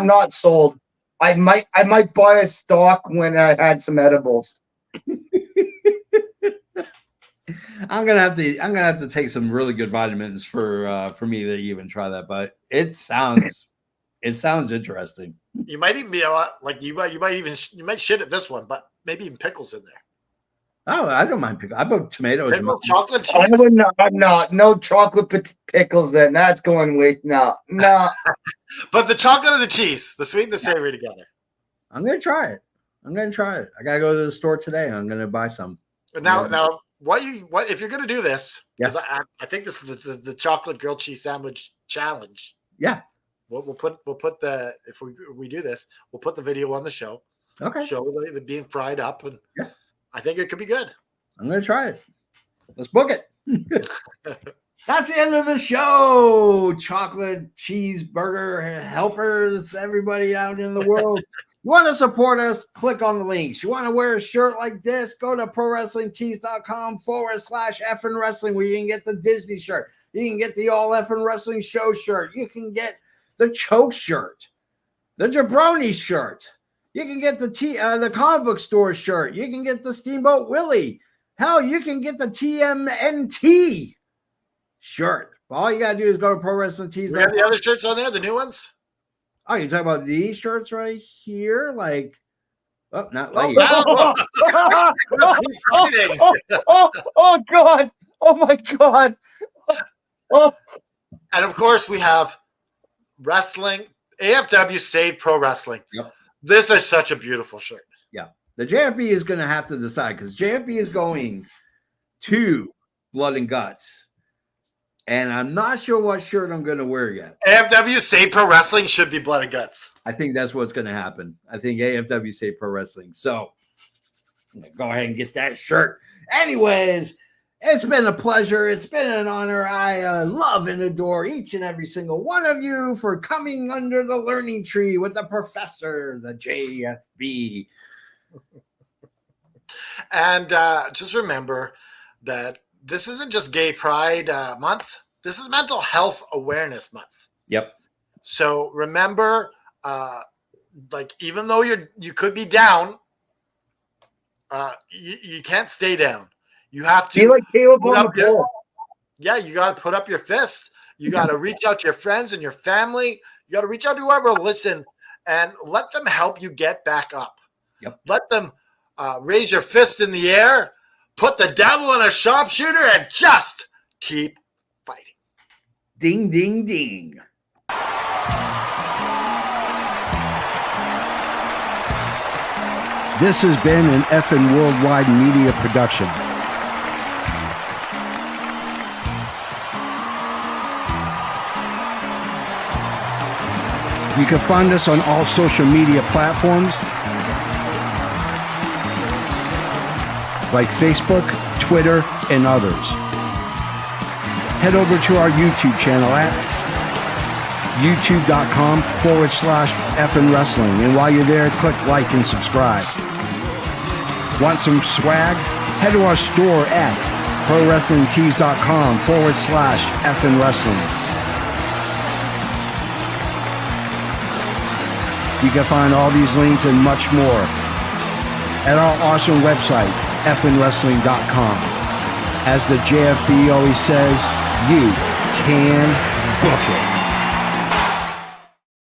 not sold. I might buy a stock when I had some edibles. I'm gonna have to take some really good vitamins for me to even try that, but it sounds interesting. You might even be a lot like you might shit at this one, but maybe even pickles in there. Oh, I don't mind pickles. I put tomatoes. Pickle, chocolate cheese. I'm not. No chocolate pickles. Then that's going with no. But the chocolate and the cheese, the sweet and the savory together. I'm gonna try it. I gotta go to the store today. I'm gonna buy some. Now, what if you're gonna do this? Yeah. Because I think this is the chocolate grilled cheese sandwich challenge. Yeah. We'll put the if we do this, we'll put the video on the show. Okay. Show the being fried up, and Yeah. I think it could be good. I'm gonna try it. Let's book it. That's the end of the show. Chocolate cheeseburger helpers, everybody out in the world. You want to support us? Click on the links. You want to wear a shirt like this? Go to prowrestlingtees.com/effing wrestling, where you can get the Disney shirt. You can get the All Effing Wrestling Show shirt. You can get the Choke shirt, the Jabroni shirt. You can get the comic book store shirt. You can get the Steamboat Willie. Hell, you can get the TMNT shirt. All you gotta do is go to prowrestlingtees.com. We have the other shirts on there, the new ones. Oh, you're talking about these shirts right here? Like, oh, not Oh, like wow. Oh God! Oh my God! Oh. And of course, we have wrestling. AFW Save Pro Wrestling. Yep. This is such a beautiful shirt. Yeah. The JFB is going to have to decide, because JFB is going to Blood and Guts. And I'm not sure what shirt I'm going to wear yet. AFW Save Pro Wrestling should be Blood and Guts. I think that's what's going to happen. I think AFW say Pro Wrestling. So I'm gonna go ahead and get that shirt. Anyways, it's been a pleasure. It's been an honor. I love and adore each and every single one of you for coming under the learning tree with the professor, the JFB. And just remember that this isn't just Gay Pride Month. This is Mental Health Awareness Month. Yep. So remember, like, even though you could be down, you can't stay down. You have to Be like Caleb put on up the your, floor. yeah, you got to put up your fist. You got to reach out to your friends and your family. You got to reach out to whoever will listen and let them help you get back up. Yep. Let them raise your fist in the air, put the devil in a sharpshooter, and just keep fighting. Ding, ding, ding. This has been an effing worldwide media production. You can find us on all social media platforms like Facebook, Twitter, and others. Head over to our YouTube channel at youtube.com/effing wrestling. And while you're there, click like and subscribe. Want some swag? Head to our store at prowrestlingtees.com/effing wrestling. You can find all these links and much more at our awesome website, effingwrestling.com. As the JFB always says, you can book it.